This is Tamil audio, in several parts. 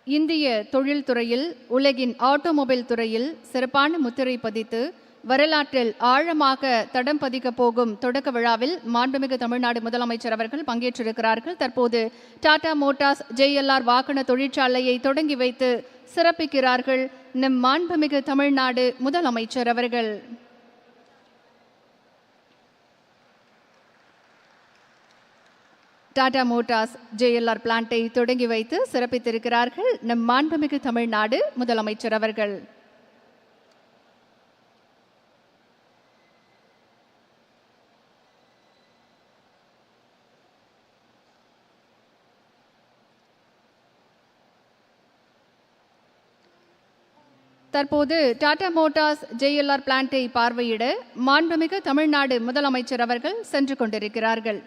இந்திய தொழில்துறையில் உலகின் ஆட்டோமொபைல் துறையில் சிறப்பான முத்திரை பதித்து வரலாற்றில் ஆழமாக தடம் பதிக்கப் போகும் தொடக்க விழாவில் மாண்புமிகு தமிழ்நாடு முதலமைச்சர் அவர்கள் பங்கேற்றிருக்கிறார்கள். தற்போது டாடா மோட்டார்ஸ் JLR வாகன தொழிற்சாலையை தொடங்கி வைத்து சிறப்பிக்கிறார்கள் நம் மாண்புமிகு தமிழ்நாடு முதலமைச்சர் அவர்கள். டாடா மோட்டார்ஸ் JLR பிளான்ட்டை தொடங்கி வைத்து சிறப்பித்திருக்கிறார்கள் நம் மாண்புமிகு தமிழ்நாடு முதலமைச்சர் அவர்கள். தற்போது டாடா மோட்டார்ஸ் JLR பிளான்ட்டை பார்வையிட மாண்புமிகு தமிழ்நாடு முதலமைச்சர் அவர்கள் சென்று கொண்டிருக்கிறார்கள்.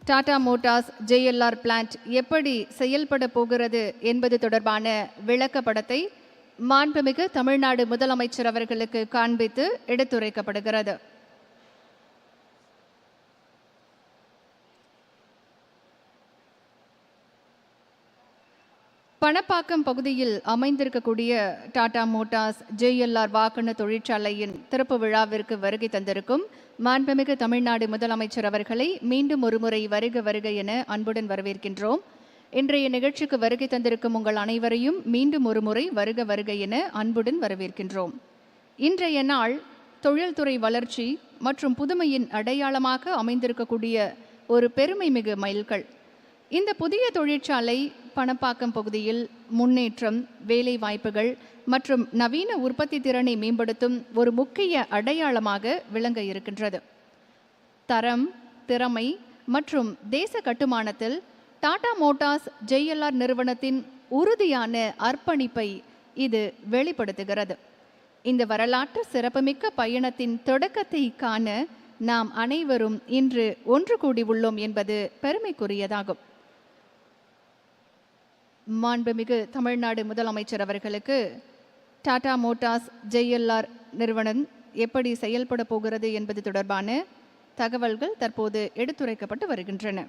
டாடா மோட்டார்ஸ் JLR பிளான்ட் எப்படி செயல்பட போகிறது என்பது தொடர்பான விளக்கப்படத்தை மாண்புமிகு தமிழ்நாடு முதலமைச்சர் அவர்களுக்கு காண்பித்து எடுத்துரைக்கப்படுகிறது. பணப்பாக்கம் பகுதியில் அமைந்திருக்கக்கூடிய டாடா மோட்டார்ஸ் JLR வாகன தொழிற்சாலையின் திறப்பு விழாவிற்கு வருகை தந்திருக்கும் மாண்புமிகு தமிழ்நாடு முதலமைச்சர் அவர்களை மீண்டும் ஒருமுறை வருக வருக என அன்புடன் வரவேற்கின்றோம். இன்றைய நிகழ்ச்சிக்கு வருகை தந்திருக்கும் உங்கள் அனைவரையும் மீண்டும் ஒருமுறை வருக வருக என அன்புடன் வரவேற்கின்றோம். இன்றைய நாள் தொழில்துறை வளர்ச்சி மற்றும் புதுமையின் அடையாளமாக அமைந்திருக்கக்கூடிய ஒரு பெருமை மிகு மைல்கல். இந்த புதிய தொழிற்சாலை பணப்பாக்கம் பகுதியில் முன்னேற்றம், வேலை வாய்ப்புகள் மற்றும் நவீன உற்பத்தி திறனை மேம்படுத்தும் ஒரு முக்கிய அடையாளமாக விளங்க இருக்கின்றது. தரம், திறமை மற்றும் தேச கட்டுமானத்தில் டாடா மோட்டார்ஸ் JLR நிறுவனத்தின் உறுதியான அர்ப்பணிப்பை இது வெளிப்படுத்துகிறது. இந்த வரலாற்று சிறப்புமிக்க பயணத்தின் தொடக்கத்தை காண நாம் அனைவரும் இன்று ஒன்று கூடி உள்ளோம் என்பது பெருமைக்குரியதாகும். மாண்புமிகு தமிழ்நாடு முதலமைச்சர் அவர்களுக்கு டாடா மோட்டார்ஸ் JLR நிறுவனம் எப்படி செயல்பட போகிறது என்பது தொடர்பான தகவல்கள் தற்போது எடுத்துரைக்கப்பட்டு வருகின்றன.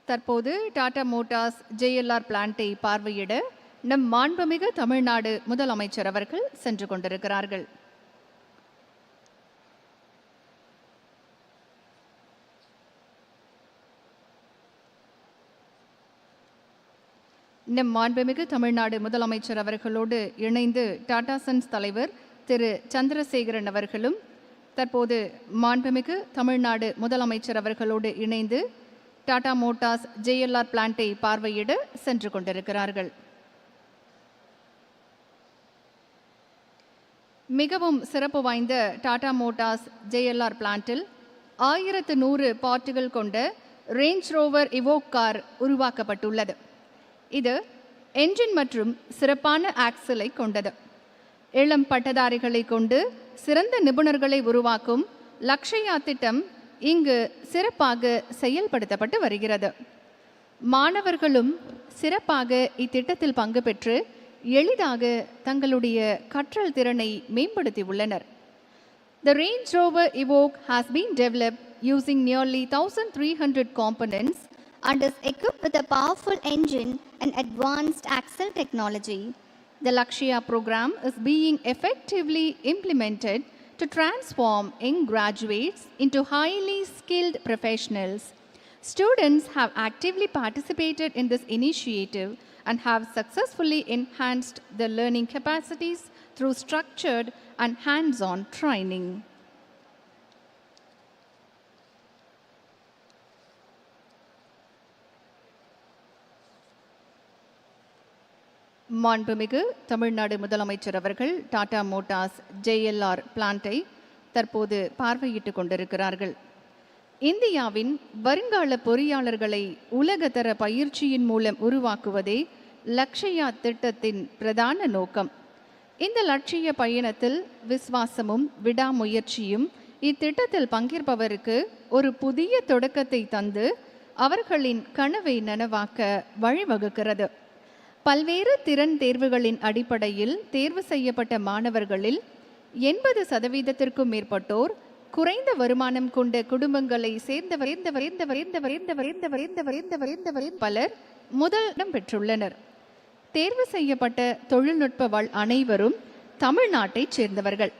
தற்போது டாடா மோட்டார்ஸ் JLR பிளான்ட்டை பார்வையிட நம் மாண்புமிகு தமிழ்நாடு முதலமைச்சர் அவர்கள் சென்று கொண்டிருக்கிறார்கள். நம் மாண்புமிகு தமிழ்நாடு முதலமைச்சர் அவர்களோடு இணைந்து டாடா சன்ஸ் தலைவர் திரு சந்திரசேகரன் அவர்களும் தற்போது மாண்புமிகு தமிழ்நாடு முதலமைச்சர் அவர்களோடு இணைந்து டாடா மோட்டார்ஸ் JLR பிளான்ட்டை பார்வையிட சென்று கொண்டிருக்கிறார்கள். மிகவும் சிறப்பு வாய்ந்த டாடா மோட்டார்ஸ் JLR பிளான்ட்டில் 1100 பார்ட்டுகள் கொண்ட ரேஞ்ச் ரோவர் இவோக் கார் உருவாக்கப்பட்டுள்ளது. இது என்ஜின் மற்றும் சிறப்பான ஆக்சலை கொண்டது. இளம் பட்டதாரிகளை கொண்டு சிறந்த நிபுணர்களை உருவாக்கும் லக்ஷயா திட்டம் இங்கு சிறப்பாக செயல்படுத்தப்பட்டு வருகிறது. மாணவர்களும் சிறப்பாக இத்திட்டத்தில் பங்கு பெற்று எளிதாக தங்களுடைய கற்றல் திறனை மேம்படுத்தி உள்ளனர். The Range Rover Evoque has been developed using nearly 1,300 components and is equipped with a powerful engine and advanced axle technology. The Lakshya program is being effectively implemented to transform young graduates into highly skilled professionals. Students have actively participated in this initiative and have successfully enhanced their learning capacities through structured and hands-on training. மாண்புமிகு தமிழ்நாடு முதலமைச்சர் அவர்கள் டாடா மோட்டார்ஸ் JLR பிளான்ட்டை தற்போது பார்வையிட்டுக் கொண்டிருக்கிறார்கள். இந்தியாவின் வருங்கால பொறியாளர்களை உலகத்தர பயிற்சியின் மூலம் உருவாக்குவதே லக்ஷயா திட்டத்தின் பிரதான நோக்கம். இந்த லட்சிய பயணத்தில் விசுவாசமும் விடாமுயற்சியும் இத்திட்டத்தில் பங்கேற்பவருக்கு ஒரு புதிய தொடக்கத்தை தந்து அவர்களின் கனவை நனவாக்க வழிவகுக்கிறது. பல்வேறு திறன் தேர்வுகளின் அடிப்படையில் தேர்வு செய்யப்பட்ட மாணவர்களில் 80% மேற்பட்டோர் குறைந்த வருமானம் கொண்ட குடும்பங்களை சேர்ந்தவர் பலர் முதல் இடம் பெற்றுள்ளனர். தேர்வு செய்யப்பட்ட தொழில்நுட்ப அனைவரும் தமிழ்நாட்டைச் சேர்ந்தவர்கள்.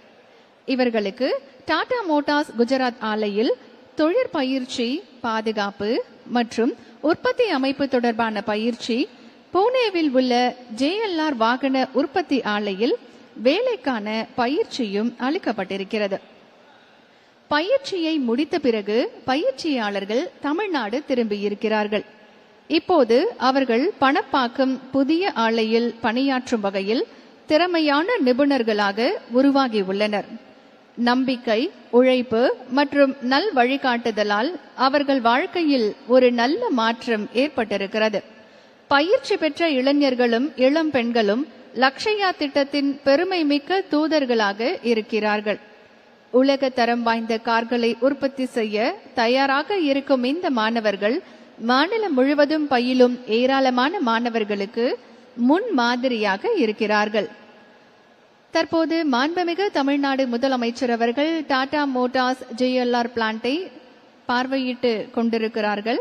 இவர்களுக்கு டாடா மோட்டார்ஸ் குஜராத் ஆலையில் தொழிற்பயிற்சி, பாதுகாப்பு மற்றும் உற்பத்தி அமைப்பு தொடர்பான பயிற்சி, புனேவில் உள்ள JLR வாகன உற்பத்தி ஆலையில் வேலைக்கான பயிற்சியும் அளிக்கப்பட்டிருக்கிறது. பயிற்சியை முடித்த பிறகு பயிற்சியாளர்கள் தமிழ்நாடு திரும்பியிருக்கிறார்கள். இப்போது அவர்கள் பணப்பாக்கம் புதிய ஆலையில் பணியாற்றும் வகையில் திறமையான நிபுணர்களாக உருவாகி உள்ளனர். நம்பிக்கை, உழைப்பு மற்றும் நல் வழிகாட்டுதலால் அவர்கள் வாழ்க்கையில் ஒரு நல்ல மாற்றம் ஏற்பட்டிருக்கிறது. பயிற்சி பெற்ற இளைஞர்களும் இளம் பெண்களும் லக்ஷயா திட்டத்தின் பெருமை மிக்க தூதர்களாக இருக்கிறார்கள். உலக தரம் வாய்ந்த கார்களை உற்பத்தி செய்ய தயாராக இருக்கும் இந்த மாணவர்கள் மாநிலம் முழுவதும் பயிலும் ஏராளமான மாணவர்களுக்கு முன் மாதிரியாக இருக்கிறார்கள். தற்போது மாண்புமிகு தமிழ்நாடு முதலமைச்சர் அவர்கள் டாடா மோட்டார்ஸ் JLR பிளான்ட்டை பார்வையிட்டு கொண்டிருக்கிறார்கள்.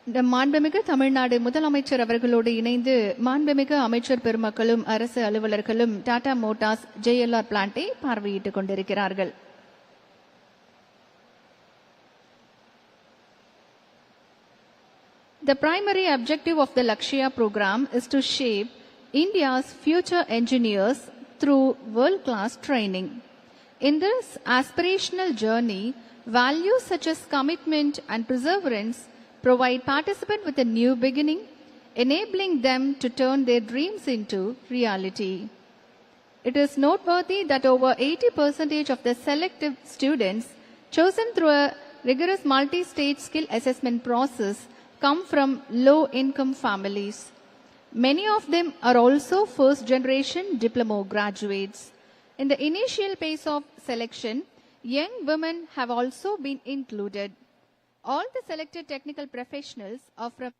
இந்த மாண்புமிகு தமிழ்நாடு முதலமைச்சர் அவர்களோடு இணைந்து மாண்புமிகு அமைச்சர் பெருமக்களும் அரசு அலுவலர்களும் டாடா மோட்டார்ஸ் JLR பிளான்ட்டை பார்வையிட்டுக் கொண்டிருக்கிறார்கள். The primary objective of the Lakshya program is to shape India's future engineers through world-class training. In this aspirational journey, values such as commitment and perseverance provide participants with a new beginning, enabling them to turn their dreams into reality. It is noteworthy that over 80% of the selective students chosen through a rigorous multi-stage skill assessment process come from low-income families. Many of them are also first-generation diploma graduates. In the initial phase of selection, young women have also been included. All the selected technical professionals are from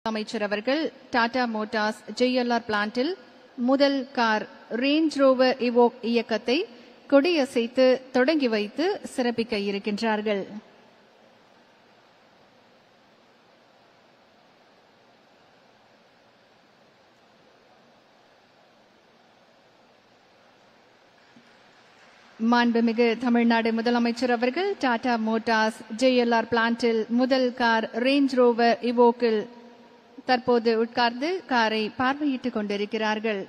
அமைச்சர் அவர்கள் டாடா மோட்டார்ஸ் JLR பிளான்ட்டில் முதல் கார் ரேஞ்ச் ரோவர் இவோக் இயக்கத்தை கொடியசைத்து தொடங்கி வைத்து சிறப்பிக்க இருக்கின்றார்கள். மாண்புமிகு தமிழ்நாடு முதலமைச்சர் அவர்கள் டாடா மோட்டார்ஸ் JLR பிளான்ட்டில் முதல் கார் ரேஞ்ச் ரோவர் இவோக்கில் தற்போது உட்கார்ந்து காரை பார்வையிட்டுக் கொண்டிருக்கிறார்கள்.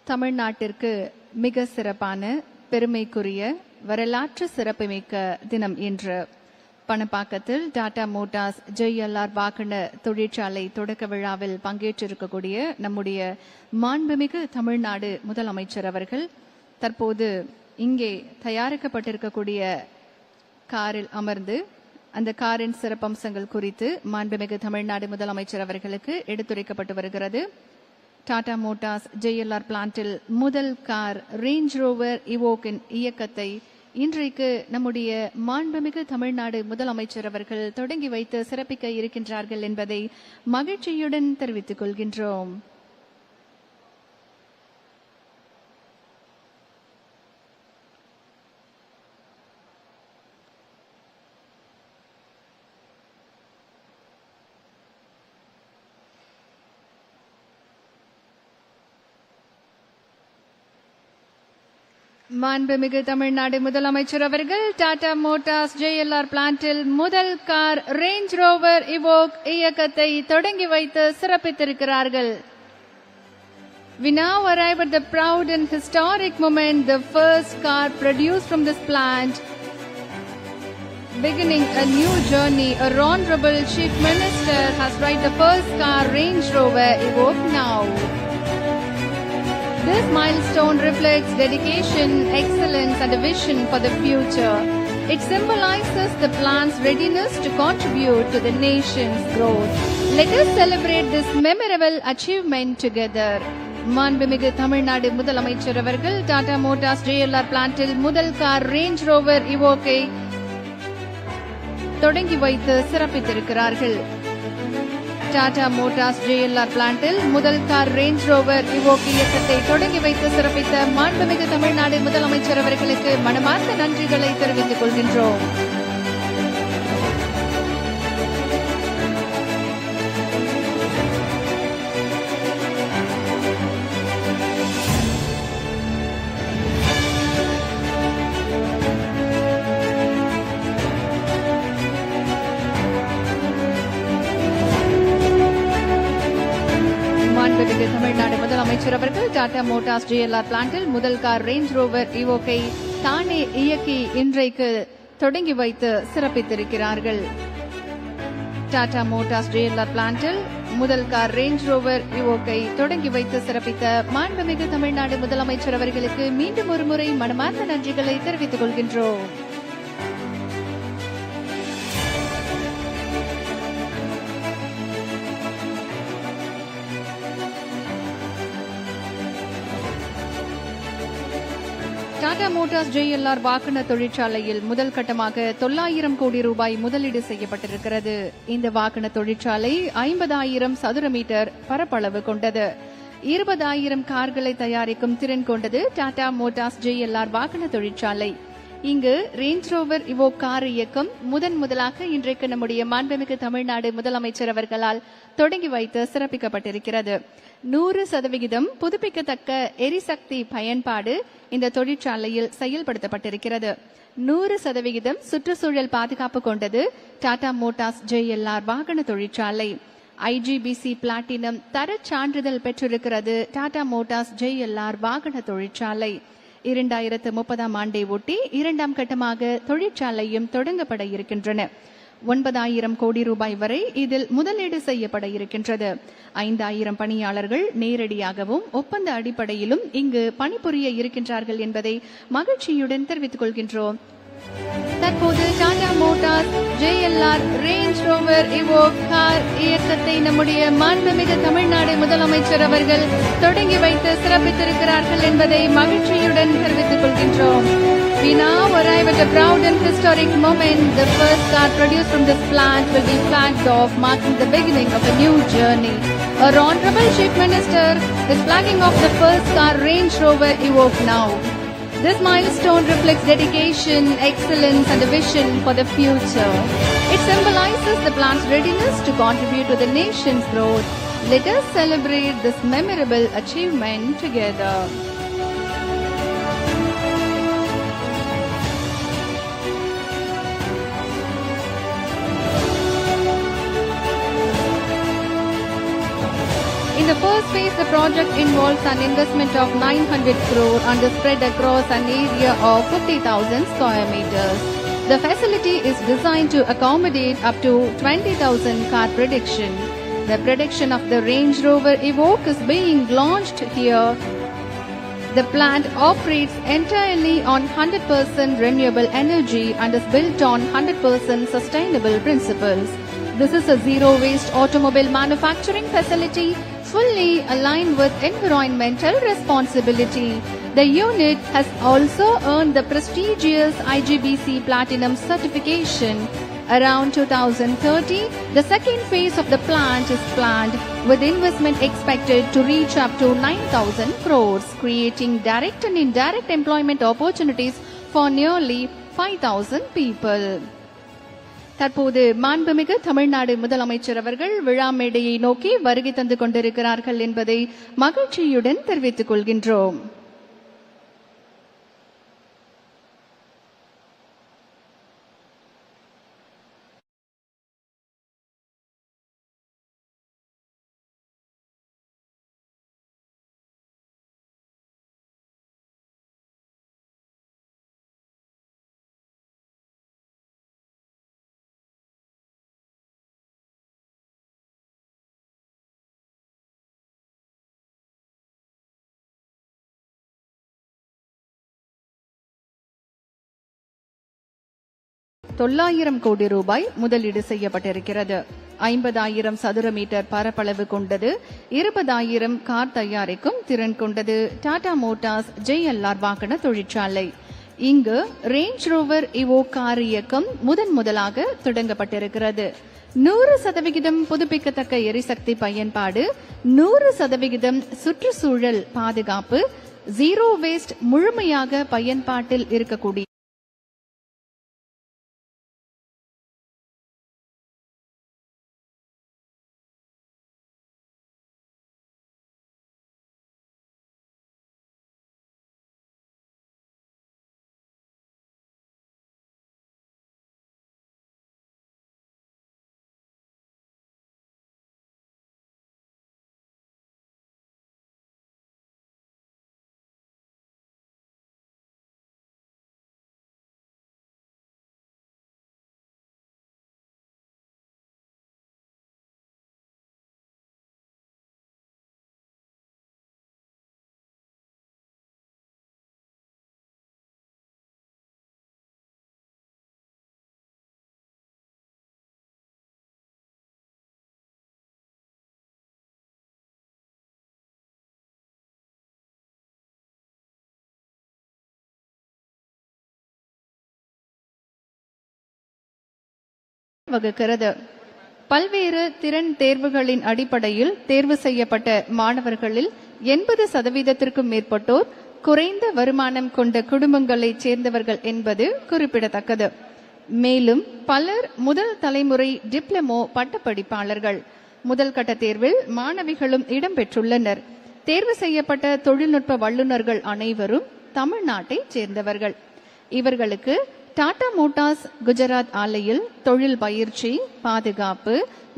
தமிழ்நாட்டிற்கு மிக சிறப்பான பெருமைக்குரிய வரலாற்று சிறப்புமிக்க தினம் இன்று. பணப்பாக்கத்தில் டாடா மோட்டார்ஸ் JLR வாகன தொழிற்சாலை தொடக்க விழாவில் பங்கேற்றிருக்கக்கூடிய நம்முடைய மாண்புமிகு தமிழ்நாடு முதலமைச்சர் அவர்கள் தற்போது இங்கே தயாரிக்கப்பட்டிருக்கக்கூடிய காரில் அமர்ந்து அந்த காரின் சிறப்பம்சங்கள் குறித்து மாண்புமிகு தமிழ்நாடு முதலமைச்சர் அவர்களுக்கு எடுத்துரைக்கப்பட்டு வருகிறது. டாடா மோட்டார்ஸ் JLR பிளான்ட்டில் முதல் கார் ரேஞ்ச் ரோவர் இவோக்கின் இயக்கத்தை இன்றைக்கு நம்முடைய மாண்புமிகு தமிழ்நாடு முதலமைச்சர் அவர்கள் தொடங்கி வைத்து சிறப்பிக்க இருக்கின்றார்கள் என்பதை மகிழ்ச்சியுடன் தெரிவித்துக் கொள்கின்றோம். மாண்புமிகு தமிழ்நாடு முதலமைச்சர் அவர்கள் டாடா மோட்டார்ஸ் JLR பிளான்ட்டில் முதல் கார் ரேஞ்ச் ரோவர் இவோக் இயக்கத்தை தொடங்கி வைத்து சிறப்பித்திருக்கிறார்கள். We now arrive at the proud and historic moment, the first car produced from this plant, beginning a new journey. Our Honorable Chief Minister has ride the first car Range Rover Evoque now. This milestone reflects dedication, excellence and a vision for the future. It symbolizes the plant's readiness to contribute to the nation's growth. Let us celebrate this memorable achievement together. மாண்புமிகு தமிழ்நாடு முதலமைச்சர் அவர்கள் டாடா மோட்டார்ஸ் JLR பிளான்ட்டில் முதல் கார் ரேஞ்ச் ரோவர் இவோக்கை தொடங்கி வைத்து சிறப்பித்திருக்கிறார்கள். டாடா மோட்டார்ஸ் JLR பிளான்ட்டில் முதல் கார் ரேஞ்ச் ரோவர் இவோக் இயக்கத்தை தொடங்கி வைத்து சிறப்பித்த மாண்புமிகு தமிழ்நாடு முதலமைச்சர் அவர்களுக்கு மனமார்ந்த நன்றிகளை தெரிவித்துக் கொள்கின்றோம். தமிழ்நாடு முதலமைச்சர் அவர்கள் டாடா மோட்டார்ஸ் JLR பிளான்ட்டில் முதல் கார் ரேஞ்ச் ரோவர் இவோக்கை தானே இயக்கி இன்றைக்கு தொடங்கி வைத்து சிறப்பித்திருக்கிறார்கள். டாடா மோட்டார்ஸ் JLR பிளான்ட்டில் முதல் கார் ரேஞ்ச் ரோவர் இவோக்கை தொடங்கி வைத்து சிறப்பித்த மாண்புமிகு தமிழ்நாடு முதலமைச்சர் அவர்களுக்கு மீண்டும் ஒரு முறை மனமார்ந்த நன்றிகளை தெரிவித்துக் கொள்கின்றோம். டாடா மோட்டார்ஸ் JLR வாகன தொழிற்சாலையில் முதல் கட்டமாக 900 கோடி ரூபாய் முதலீடு செய்யப்பட்டிருக்கிறது. இந்த வாகன தொழிற்சாலை 50,000 சதுர மீட்டர் பரப்பளவு கொண்டது. 20,000 கார்களை தயாரிக்கும் திறன் கொண்டது டாடா மோட்டார்ஸ் JLR வாகன தொழிற்சாலை. இங்கு ரேஞ்ச் ரோவர் இவோக் கார் இயக்கம் முதலாக இன்றைக்கு நம்முடைய மாண்புமிகு தமிழ்நாடு முதலமைச்சர் அவர்களால் தொடங்கி வைத்து சிறப்பிக்கப்பட்டிருக்கிறது. 100% புதுப்பிக்கத்தக்க எரிசக்தி பயன்பாடு இந்த தொழிற்சாலையில் செயல்படுத்தப்பட்டிருக்கிறது. 100% சுற்றுச்சூழல் பாதுகாப்பு கொண்டது டாடா மோட்டார்ஸ் JLR வாகன தொழிற்சாலை. IGBC பிளாட்டினம் தரச் சான்றிதழ் பெற்றிருக்கிறது டாடா மோட்டார்ஸ் JLR வாகன தொழிற்சாலை. 2030 ஆண்டை ஒட்டி 2ஆம் கட்டமாக தொழிற்சாலையும் தொடங்கப்பட இருக்கின்றன. 9,000 கோடி ரூபாய் வரை இதில் முதலீடு செய்யப்பட இருக்கின்றது. 5,000 பணியாளர்கள் நேரடியாகவும் ஒப்பந்த அடிப்படையிலும் இங்கு பணிபுரிய இருக்கின்றார்கள் என்பதை மகிழ்ச்சியுடன் தெரிவித்துக் கொள்கின்றோம். தற்போது Tata Motors JLR range Rover Evoque car இயக்கத்தை நம்முடைய மாண்புமிகு தமிழ்நாடு முதலமைச்சர் அவர்கள் தொடங்கி வைத்து சிறப்பித்திருக்கிறார்கள் என்பதை மகிழ்ச்சியுடன் தெரிவித்துக் கொள்கின்றோம். We now arrive at a proud and historic moment. The first car produced from this plant will be flagged off, marking the beginning of a new journey. Our Honorable Chief Minister is flagging off the first car Range Rover Evoque now. This milestone reflects dedication, excellence and a vision for the future. It symbolizes the plant's readiness to contribute to the nation's growth. Let us celebrate this memorable achievement together. In the first phase, the project involves an investment of 900 crore and is spread across an area of 50,000 square meters. The facility is designed to accommodate up to 20,000 car production. The production of the Range Rover Evoque is being launched here. The plant operates entirely on 100% renewable energy and is built on 100% sustainable principles. This is a zero-waste automobile manufacturing facility fully aligned with environmental responsibility. The unit has also earned the prestigious IGBC Platinum certification. Around 2030, the second phase of the plant is planned, with investment expected to reach up to 9,000 crores, creating direct and indirect employment opportunities for nearly 5,000 people. தற்போது மாண்புமிகு தமிழ்நாடு முதலமைச்சர் அவர்கள் விழா மேடையை நோக்கி வருகை தந்து கொண்டிருக்கிறார்கள் என்பதை மகிழ்ச்சியுடன் தெரிவித்துக் கொள்கின்றோம். $900 கோடி முதலீடு செய்யப்பட்டிருக்கிறது. 50,000 சதுர மீட்டர் பரப்பளவு கொண்டது. 20,000 கார் தயாரிக்கும் திறன் கொண்டது டாடா மோட்டார்ஸ் JLR வாகன தொழிற்சாலை. இங்கு ரேஞ்ச் ரோவர் இவோக் கார் இயக்கம் முதலாக தொடங்கப்பட்டிருக்கிறது. 100% புதுப்பிக்கத்தக்க எரிசக்தி பயன்பாடு, 100% சுற்றுச்சூழல் பாதுகாப்பு, ஜீரோ வேஸ்ட் முழுமையாக பயன்பாட்டில் இருக்கக்கூடிய வகுக்கிறது. பல்வேறு திறன் தேர்வுகளின் அடிப்படையில் தேர்வு செய்யப்பட்ட மாணவர்களில் 80% மேற்பட்டோர் குறைந்த வருமானம் கொண்ட குடும்பங்களைச் சேர்ந்தவர்கள் என்பது குறிப்பிடத்தக்கது. மேலும் பலர் முதல் தலைமுறை டிப்ளமோ பட்டப்படிப்பாளர்கள். முதல் கட்ட தேர்வில் மாணவிகளும் இடம்பெற்றுள்ளனர். தேர்வு செய்யப்பட்ட தொழில்நுட்ப வல்லுநர்கள் அனைவரும் தமிழ்நாட்டைச் சேர்ந்தவர்கள். இவர்களுக்கு டாடா மோட்டார்ஸ் குஜராத் ஆலையில் தொழில் பயிற்சி, பாதுகாப்பு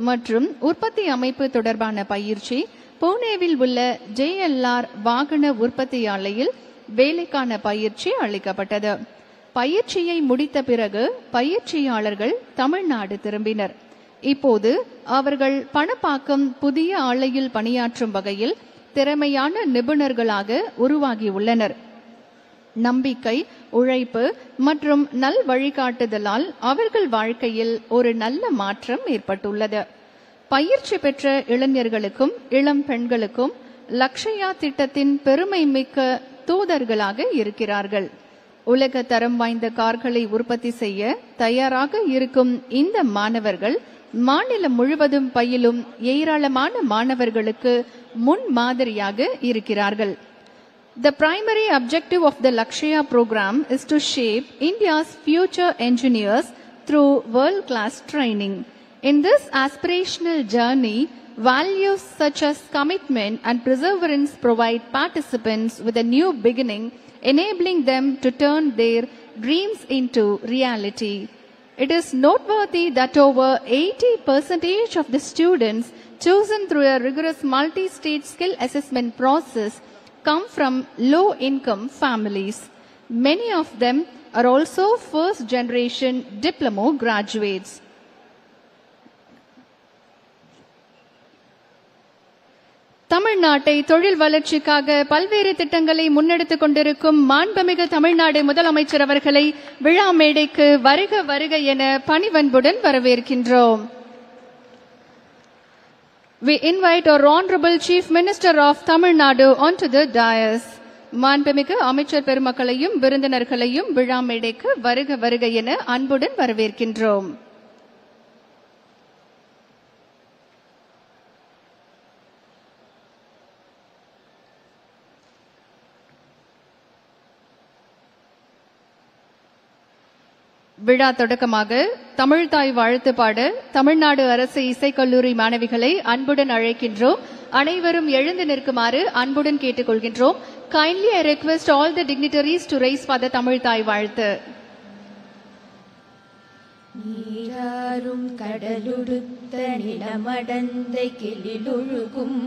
மற்றும் உற்பத்தி அமைப்பு தொடர்பான பயிற்சி, புனேவில் உள்ள JLR வாகன உற்பத்தி ஆலையில் வேலைக்கான பயிற்சி அளிக்கப்பட்டது. பயிற்சியை முடித்த பிறகு பயிற்சியாளர்கள் தமிழ்நாடு திரும்பினர். இப்போது அவர்கள் பணப்பாக்கம் புதிய ஆலையில் பணியாற்றும் வகையில் திறமையான நிபுணர்களாக உருவாகியுள்ளனர். நம்பிக்கை, உழைப்பு மற்றும் நல் வழிகாட்டுதலால் அவர்கள் வாழ்க்கையில் ஒரு நல்ல மாற்றம் ஏற்பட்டுள்ளது. பயிற்சி பெற்ற இளைஞர்களுக்கும் இளம் பெண்களுக்கும் லக்ஷயா திட்டத்தின் பெருமை மிக்க தூதர்களாக இருக்கிறார்கள். உலக தரம் வாய்ந்த கார்களை உற்பத்தி செய்ய தயாராக இருக்கும் இந்த மாணவர்கள் மாநிலம் முழுவதும் பயிலும் ஏராளமான மாணவர்களுக்கு முன் மாதிரியாக இருக்கிறார்கள். The primary objective of the Lakshya program is to shape India's future engineers through world-class training. In this aspirational journey, values such as commitment and perseverance provide participants with a new beginning, enabling them to turn their dreams into reality. It is noteworthy that over 80% of the students chosen through a rigorous multi-stage skill assessment process come from low-income families. Many of them are also first-generation diploma graduates. தமிழ்நாட்டை தொழில் வளர்ச்சிக்காக பல்வேறு திட்டங்களை முன்னெடுத்துக் கொண்டிருக்கும் மாண்புமிகு தமிழ்நாடு முதலமைச்சர் அவர்களை விழா மேடைக்கு வருக வருக என பணிவன்புடன் வரவேற்கின்றோம். We invite our Honorable Chief Minister of Tamil Nadu onto the dais. மாண்புமிகு அமைச்சர் பெருமக்களையும் விருந்தினர்களையும் விழா மேடைக்கு வருக வருக என அன்புடன் வரவேற்கின்றோம். விழா தொடக்கமாக தமிழ் தாய் வாழ்த்து பாட தமிழ்நாடு அரசு இசைக்கல்லூரி மாணவிகளை அன்புடன் அழைக்கின்றோம். அனைவரும் எழுந்து நிற்குமாறு அன்புடன் கேட்டுக்கொள்கின்றோம். Kindly I request all the dignitaries to raise for the Tamil தாய் வாழ்த்து. நீராரும் கடலுடுத்த நிலமடந்தை கிளிலுழுகும்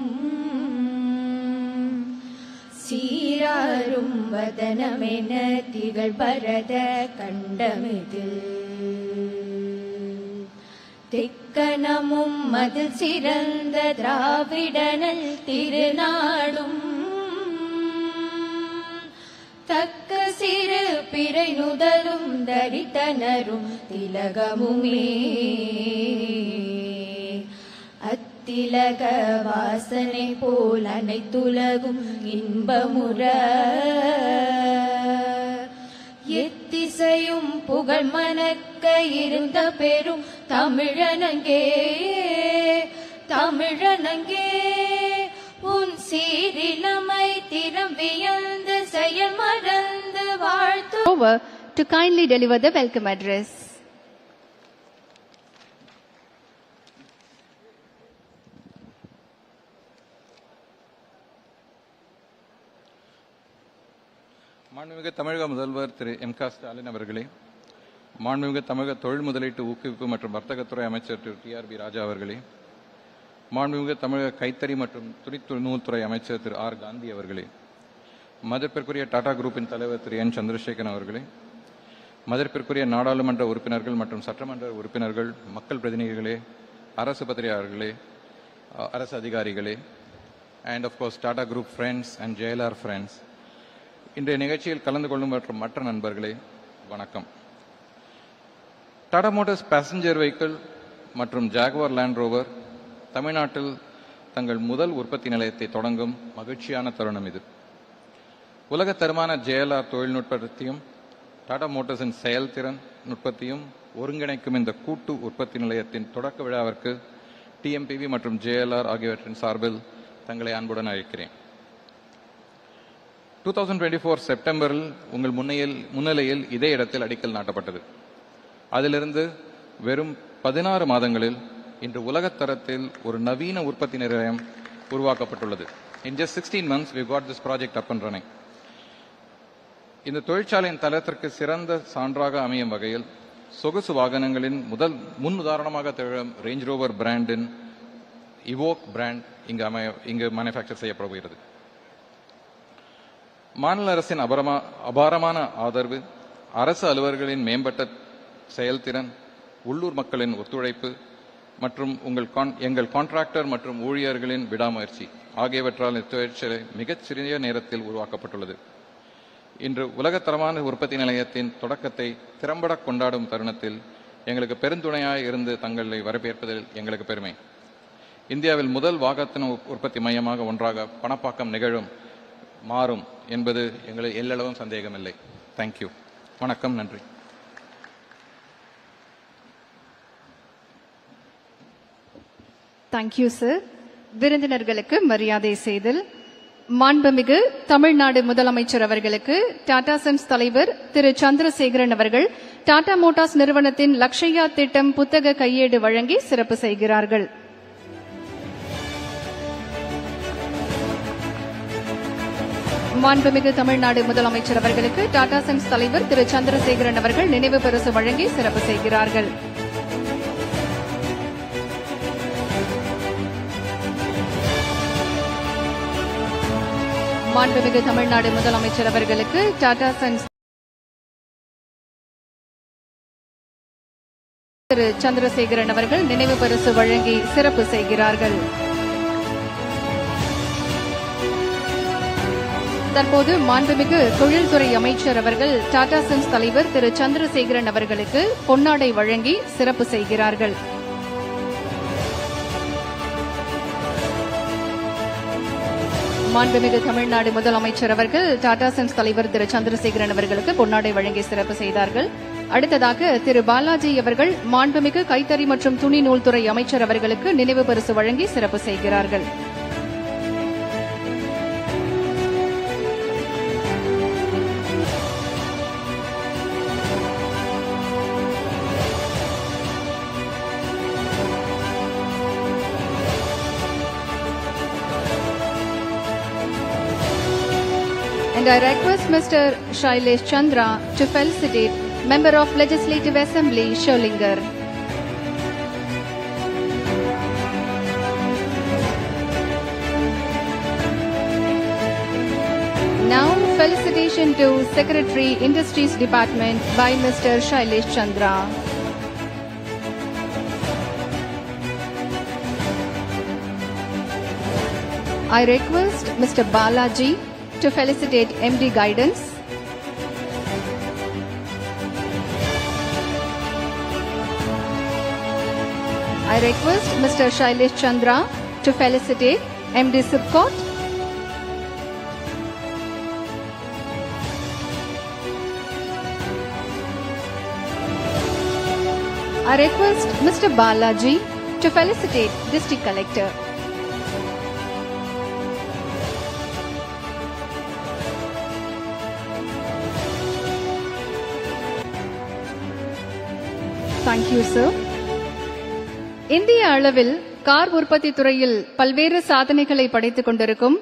சீராரும் வதனமென திகழ் பரத கண்டமிதில் திக்கணமும் மதில் சிறந்த திராவிடனல் திருநாடும் தக்க சிறு பிறை நுதலும் தரித்தனரும் திலகமுமே அத்திலக வாசனை போல் அனைத்துலகும் இன்பமுற எத்திசையும் புகழ் மணக்க இருந்த பெரும் தமிழனங்கே தமிழனங்கே உன் சீரிலமை திறம் வியந்து செயல் மறந்து வாழ்த்து. Over to kindly deliver the welcome address. மாண்புமிகு தமிழக முதல்வர் திரு M.K. ஸ்டாலின் அவர்களே, மாண்புமிகு தமிழக தொழில் முதலீட்டு ஊக்குவிப்பு மற்றும் வர்த்தகத்துறை அமைச்சர் திரு T.R.B. ராஜா அவர்களே, மாண்புமிகு தமிழக கைத்தறி மற்றும் துணிநூல்துறை அமைச்சர் திரு R. காந்தி அவர்களே, மதிப்பிற்குரிய டாடா குரூப்பின் தலைவர் திரு N. சந்திரசேகரன் அவர்களே, மதிப்பிற்குரிய நாடாளுமன்ற உறுப்பினர்கள் மற்றும் சட்டமன்ற உறுப்பினர்கள், மக்கள் பிரதிநிதிகளே, அரசு பத்திரிகையாளர்களே, அரசு அதிகாரிகளே, and of course Tata group friends and JLR friends, இன்றைய நிகழ்ச்சியில் கலந்து கொள்ளும் மற்றும் மற்ற நண்பர்களே வணக்கம். டாடா மோட்டார்ஸ் பேசஞ்சர் வெஹிக்கிள் மற்றும் ஜாகுவார் லேண்ட் ரோவர் தமிழ்நாட்டில் தங்கள் முதல் உற்பத்தி நிலையத்தை தொடங்கும் மகிழ்ச்சியான தருணம் இது. உலகத்தரமான JLR தொழில்நுட்பத்தையும் டாடா மோட்டார்ஸின் செயல்திறன் நுட்பத்தையும் ஒருங்கிணைக்கும் இந்த கூட்டு உற்பத்தி நிலையத்தின் தொடக்க விழாவிற்கு TMPV மற்றும் JLR ஆகியவற்றின் சார்பில் தங்களை அன்புடன் அழைக்கிறேன். 2024 செப்டம்பரில் உங்கள் முன்னிலையில் இதே இடத்தில் அடிக்கல் நாட்டப்பட்டது. அதிலிருந்து வெறும் 16 மாதங்களில் இன்று உலகத்தரத்தில் ஒரு நவீன உற்பத்தி நிலையம் உருவாக்கப்பட்டுள்ளது. In just 16 months we got this project up and running. இந்த தொழிற்சாலையின் தரத்திற்கு சிறந்த சான்றாக அமையும் வகையில் சொகுசு வாகனங்களின் முன் உதாரணமாக திகழும் ரேஞ்ச் ரோவர் பிராண்டின் இவோக் பிராண்ட் இங்கு மேனுஃபேக்சர் செய்யப்படுகிறது. மாநில அரசின் அபாரமான ஆதரவு, அரசு அலுவலர்களின் மேம்பட்ட செயல்திறன், உள்ளூர் மக்களின் ஒத்துழைப்பு மற்றும் எங்கள் கான்ட்ராக்டர் மற்றும் ஊழியர்களின் விடாமுயற்சி ஆகியவற்றால் தொழிற்சாலை மிகச் சிறிய நேரத்தில் உருவாக்கப்பட்டுள்ளது. இன்று உலகத்தரமான உற்பத்தி நிலையத்தின் தொடக்கத்தை திறம்பட கொண்டாடும் தருணத்தில் எங்களுக்கு பெருந்துணையாக இருந்து தங்களை வரவேற்பதில் எங்களுக்கு பெருமை. இந்தியாவில் முதல் வாகன உற்பத்தி மையமாக ஒன்றாக பணப்பாக்கம் நிகழும் மாறும் என்பது எங்களுக்கு எல்லளவும் சந்தேகமில்லை. தேங்க்யூ. வணக்கம். நன்றி. Thank you sir. விருந்தினர்களுக்கு மரியாதை செய்தல். மாண்புமிகு தமிழ்நாடு முதலமைச்சர் அவர்களுக்கு டாடா சன்ஸ் தலைவர் திரு சந்திரசேகரன் அவர்கள் டாடா மோட்டார்ஸ் நிறுவனத்தின் லக்ஷயா திட்டம் புத்தக கையேடு வழங்கி சிறப்பு செய்கிறார்கள். மாண்புமிகு தமிழ்நாடு முதலமைச்சர் அவர்களுக்கு டாடா சன்ஸ் தலைவர் திரு சந்திரசேகரன் அவர்கள் நினைவு பரிசு வழங்கி சிறப்பு செய்கிறார்கள். மாண்புமிகு தமிழ்நாடு முதலமைச்சர் அவர்களுக்கு டாடா சன்ஸ் திரு சந்திரசேகரன் அவர்கள் நினைவு பரிசு வழங்கி சிறப்பு செய்கிறார்கள். தற்போது மாண்புமிகு தொழில்துறை அமைச்சர் அவர்கள் டாடா சன்ஸ் தலைவர் திரு சந்திரசேகரன் அவர்களுக்கு பொன்னாடை வழங்கி சிறப்பு செய்கிறார்கள். மாண்புமிகு தமிழ்நாடு முதலமைச்சர் அவர்கள் டாடா சன்ஸ் தலைவர் திரு சந்திரசேகரன் அவர்களுக்கு பொன்னாடை வழங்கி சிறப்பு செய்தார்கள். அடுத்ததாக திரு பாலாஜி அவர்கள் மாண்புமிகு கைத்தறி மற்றும் துணி நூல்துறை அமைச்சர் அவர்களுக்கு நினைவு பரிசு வழங்கி சிறப்பு செய்கிறார்கள். And I request Mr. Shailesh Chandra to felicitate Member of Legislative Assembly, Shollinger. Now, felicitation to Secretary Industries Department by Mr. Shailesh Chandra. I request Mr. Balaji to felicitate MD Guidance. I request Mr. Shailesh Chandra to felicitate MD Sipcot. I request Mr. Balaji to felicitate District Collector. Thank you, sir. இந்திய அளவில் கார் உற்பத்தி துறையில் பல்வேறு சாதனைகளை படைத்துக் கொண்டிருக்கும்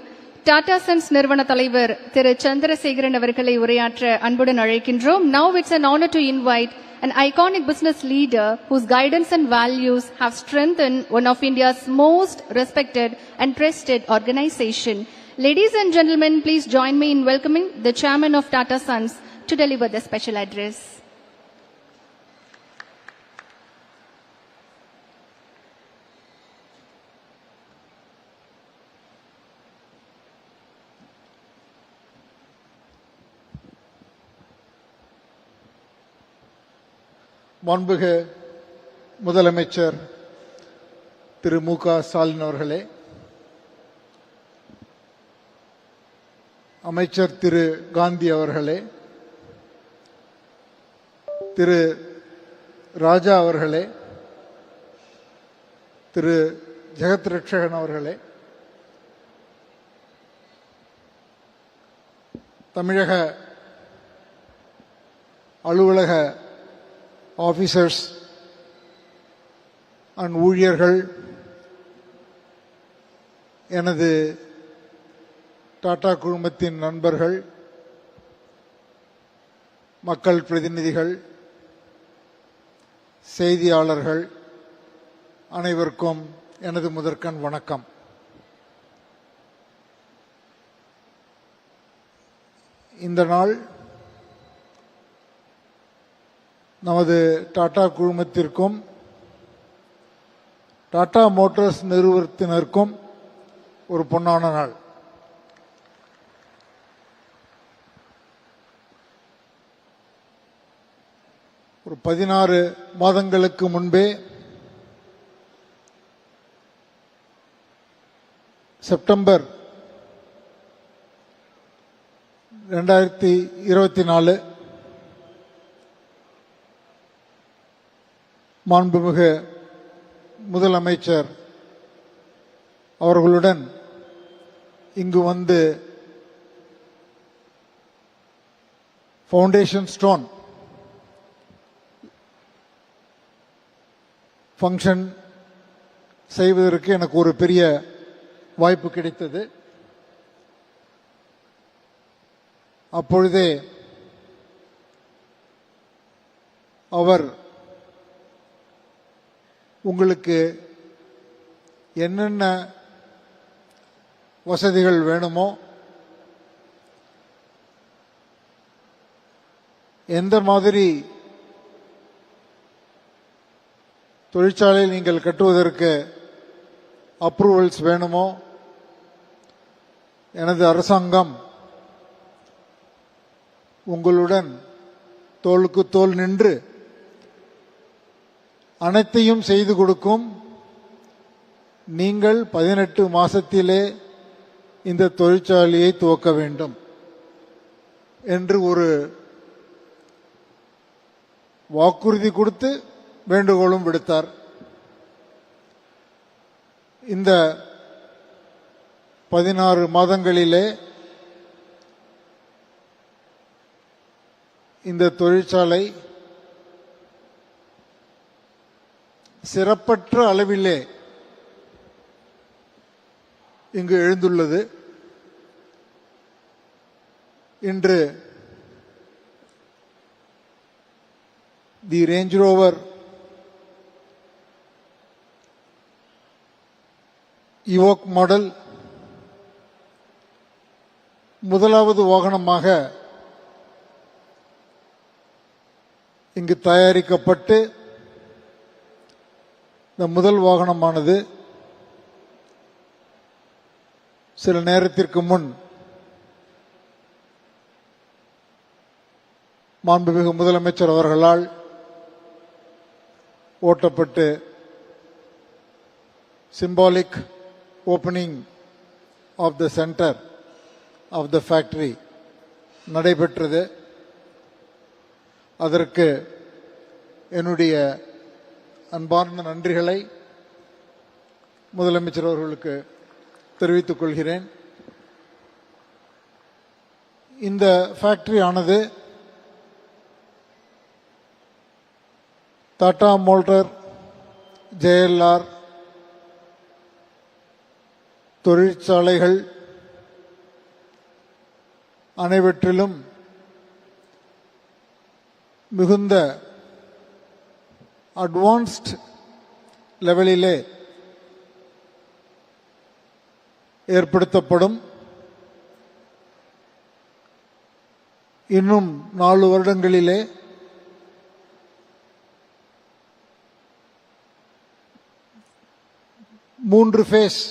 டாடா சன்ஸ் நிறுவன தலைவர் திரு சந்திரசேகரன் அவர்களை உரையாற்ற அன்புடன் அழைக்கின்றோம். Now it's an honor to invite an iconic business leader whose guidance and values have strengthened one of India's most respected and trusted organization. Ladies and gentlemen, please join me in welcoming the chairman of Tata Sons to deliver the special address. மாண்புமிகு முதலமைச்சர் திரு மு.க. ஸ்டாலின் அவர்களே, அமைச்சர் திரு காந்தி அவர்களே, திரு ராஜா அவர்களே, திரு ஜெகத் ரட்சகன் அவர்களே, தமிழக அலுவலக ஆபீசர்ஸ் அண்ட் ஊழியர்கள், எனது டாடா குழுமத்தின் நண்பர்கள், மக்கள் பிரதிநிதிகள், செய்தியாளர்கள் அனைவருக்கும் எனது முதற்கண் வணக்கம். இந்த நாள் நமது டாடா குழுமத்திற்கும் டாடா மோட்டார்ஸ் நிறுவனத்தினருக்கும் ஒரு பொன்னான நாள். 16 மாதங்களுக்கு முன்பே செப்டம்பர் 2024 மாண்புமிகு முதலமைச்சர் அவர்களுடன் இங்கு வந்து ஃபவுண்டேஷன் ஸ்டோன் ஃபங்க்ஷன் செய்வதற்கு எனக்கு ஒரு பெரிய வாய்ப்பு கிடைத்தது. அப்பொழுதே அவர் உங்களுக்கு என்னென்ன வசதிகள் வேணுமோ, எந்த மாதிரி தொழிற்சாலையில் நீங்கள் கட்டுவதற்கு அப்ரூவல்ஸ் வேணுமோ, எனது அரசாங்கம் உங்களுடன் தோளுக்கு தோள் நின்று அனைத்தையும் செய்து கொடுக்கும். நீங்கள் 18 மாசத்திலே இந்த தொழிற்சாலையை துவக்க வேண்டும் என்று ஒரு வாக்குறுதி கொடுத்து வேண்டுகோளும் விடுத்தார். இந்த 16 மாதங்களிலே இந்த தொழிற்சாலை சிறப்பற்ற அளவிலே இங்கு எழுந்துள்ளது. இன்று தி ரேஞ்ச் ரோவர் இவோக் மாடல் முதலாவது வாகனமாக இங்கு தயாரிக்கப்பட்டு இந்த முதல் வாகனமானது சில நேரத்திற்கு முன் மாண்புமிகு முதலமைச்சர் அவர்களால் ஓட்டப்பட்டு symbolic opening of the center of the factory நடைபெற்றது. அதற்கு என்னுடைய அன்பார்ந்த நன்றிகளை முதலமைச்சர் அவர்களுக்கு தெரிவித்துக் கொள்கிறேன். இந்த ஃபேக்டரி ஆனது டாடா மோட்டார், JLR தொழிற்சாலைகள் அனைவற்றிலும் மிகுந்த அட்வான்ஸ்ட் லெவலிலே ஏற்படுத்தப்படும். இன்னும் 4 வருடங்களிலே மூன்று ஃபேஸ்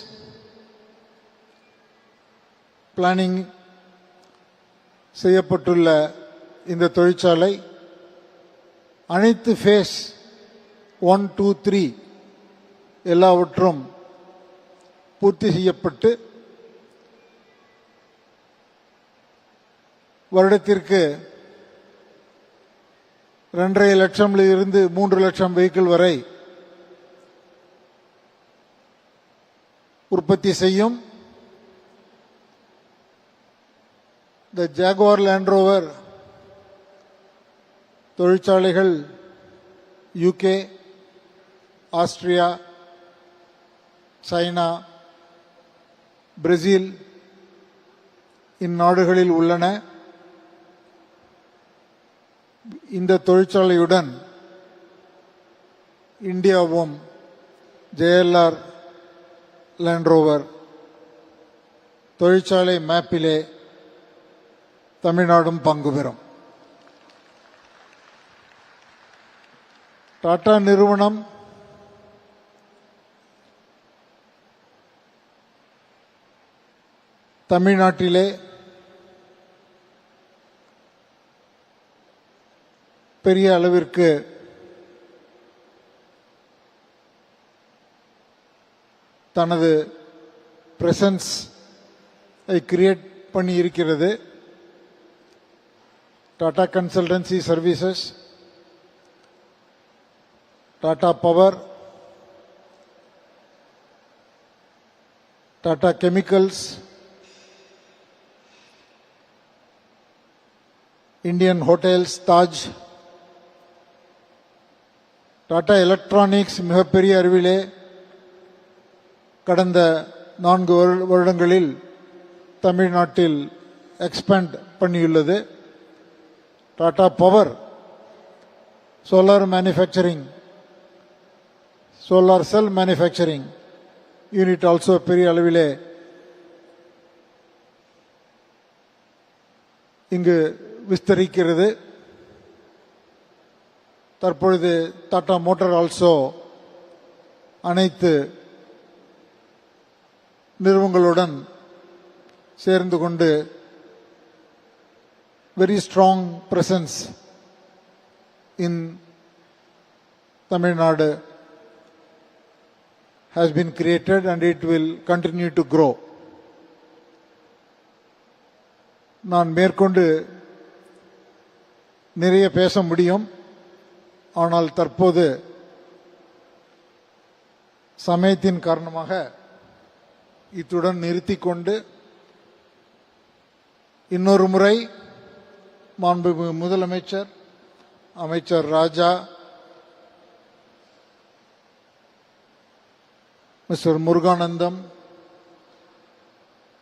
பிளானிங் செய்யப்பட்டுள்ள இந்த தொழிற்சாலை அனைத்து ஃபேஸ் 1, 2, 3 எல்லாவற்றும் பூர்த்தி செய்யப்பட்டு வருடத்திற்கு 2.5 லட்சமிலிருந்து 3 லட்சம் வெஹிக்கிள் வரை உற்பத்தி செய்யும். இந்த ஜாகுவார் லேண்ட் ரோவர் தொழிற்சாலைகள் UK, ஆஸ்திரியா, சைனா, பிரேசில் இந்நாடுகளில் உள்ளன. இந்த தொழிற்சாலையுடன் இந்தியாவும் JLR லேண்ட் ரோவர் தொழிற்சாலை மேப்பிலே தமிழ்நாடும் பங்கு பெறும். டாடா நிறுவனம் தமிழ்நாட்டிலே பெரிய அளவிற்கு தனது பிரசன்ஸ் கிரியேட் பண்ணி இருக்கிறது. Tata Consultancy Services, Tata Power, Tata Chemicals, Indian Hotels, Taj, Tata Electronics மிகப்பெரிய அளவிலே கடந்த 4 வருடங்களில் தமிழ்நாட்டில் எக்ஸ்பேண்ட் பண்ணியுள்ளது. Tata Power solar manufacturing, solar cell manufacturing unit also பெரிய அளவிலே இங்கு விஸ்தரிக்கிறது. தற்பொழுது டாடா மோட்டார் ஆல்சோ அனைத்து நிறுவனங்களுடன் சேர்ந்து கொண்டு very strong presence in Tamil Nadu has been created and it will continue to grow. நான் மேற்கொண்டு நிறைய பேச முடியும், ஆனால் தற்போது சமயத்தின் காரணமாக இத்துடன் நிறுத்திக் கொண்டு இன்னொரு முறை மாண்புமிகு முதலமைச்சர் அமைச்சர் Raja, mister Muruganandam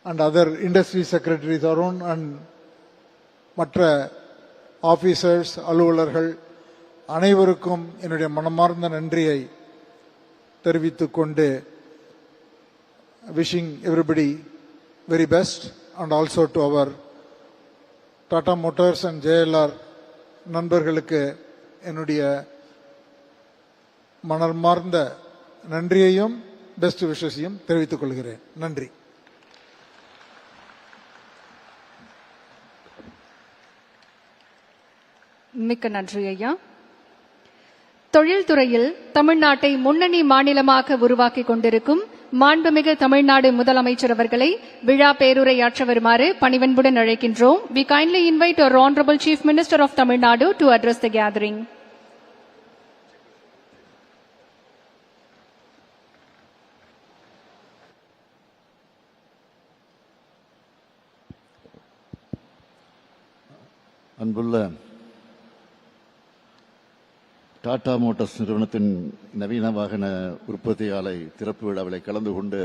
and other industry secretaries Arun and மற்ற ஆபீசர்ஸ், அலுவலர்கள் அனைவருக்கும் என்னுடைய மனமார்ந்த நன்றியை தெரிவித்துக் கொண்டு wishing everybody very best and also to our Tata Motors and JLR நண்பர்களுக்கு என்னுடைய மனமார்ந்த நன்றியையும் பெஸ்ட் விஷஸையும் தெரிவித்துக் கொள்கிறேன். நன்றி. மிக்க நன்றி ஐயா. தொழில்துறையில் தமிழ்நாட்டை முன்னணி மாநிலமாக உருவாக்கிக் கொண்டிருக்கும் மாண்புமிகு தமிழ்நாடு முதலமைச்சர் அவர்களை விழா பேருரையாற்ற வருமாறு பணிவன்புடன் அழைக்கின்றோம். We kindly invite our Honorable Chief Minister of Tamil Nadu to address the gathering. அன்புள்ள டாடா மோட்டார்ஸ் நிறுவனத்தின் நவீன வாகன உற்பத்தி ஆலை திறப்பு விழாவில் கலந்து கொண்டு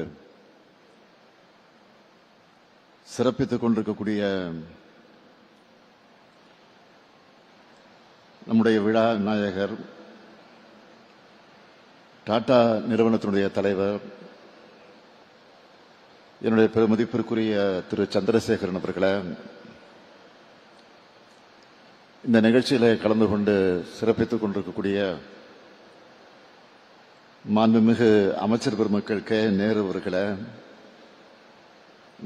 சிறப்பித்துக் கொண்டிருக்கக்கூடிய நம்முடைய விழா நாயகர், டாடா நிறுவனத்தினுடைய தலைவர், என்னுடைய பெருமதிப்பிற்குரிய திரு சந்திரசேகரன் அவர்களே, இந்த நிகழ்ச்சியில கலந்து கொண்டு சிறப்பித்துக் கொண்டிருக்கக்கூடிய மாண்புமிகு அமைச்சர் பெருமக்கள் கே நேரு அவர்களே,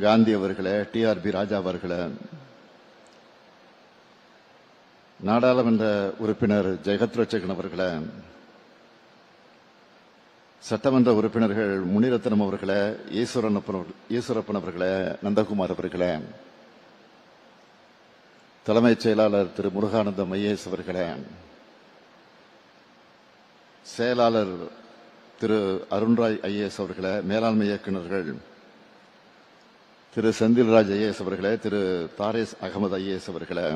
காந்தி அவர்களே, டிஆர்பி ராஜா அவர்களே, நாடாளுமன்ற உறுப்பினர் ஜெகத் ரட்சகன் அவர்களே, சட்டமன்ற உறுப்பினர்கள் முனிரத்னம் அவர்களே, ஈஸ்வரப்பன் அவர்களே, நந்தகுமார் அவர்களே, தலைமைச் செயலாளர் திரு முருகானந்தம் ஐஏஎஸ் அவர்களே, செயலாளர் திரு அருண்ராய் ஐஏஎஸ் அவர்களே, மேலாண்மை இயக்குநர்கள் திரு செந்தில்ராஜ் ஐஏஎஸ் அவர்களே, திரு தாரேஸ் அகமது ஐஏஎஸ் அவர்களே,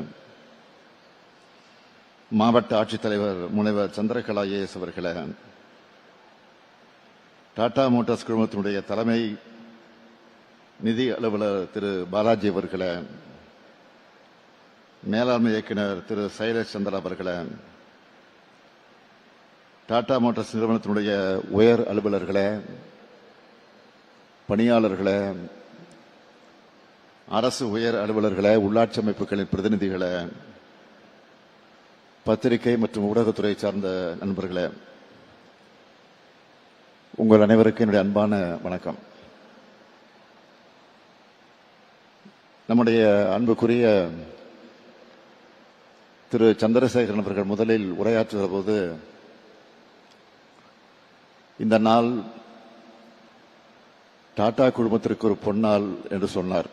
மாவட்ட ஆட்சித்தலைவர் முனைவர் சந்திரகலா ஐஏஎஸ் அவர்களே, டாடா மோட்டார்ஸ் குழுமத்தினுடைய தலைமை நிதி அலுவலர் திரு பாலாஜி அவர்களே, மேலாண்மை இயக்குநர் திரு சைலேஷ் சந்திரா அவர்களே, டாடா மோட்டார்ஸ் நிறுவனத்தினுடைய உயர் அலுவலர்களே, பணியாளர்களே, அரசு உயர் அலுவலர்களே, உள்ளாட்சி அமைப்புகளின் பிரதிநிதிகளே, பத்திரிகை மற்றும் ஊடகத்துறை சார்ந்த நண்பர்களே, உங்கள் அனைவருக்கும் என்னுடைய அன்பான வணக்கம். நம்முடைய அன்புக்குரிய திரு சந்திரசேகரன் அவர்கள் முதலில் உரையாற்றுகிற போது, இந்த நாள் டாடா குழுமத்திற்கு ஒரு பொன்னாள் என்று சொன்னார்.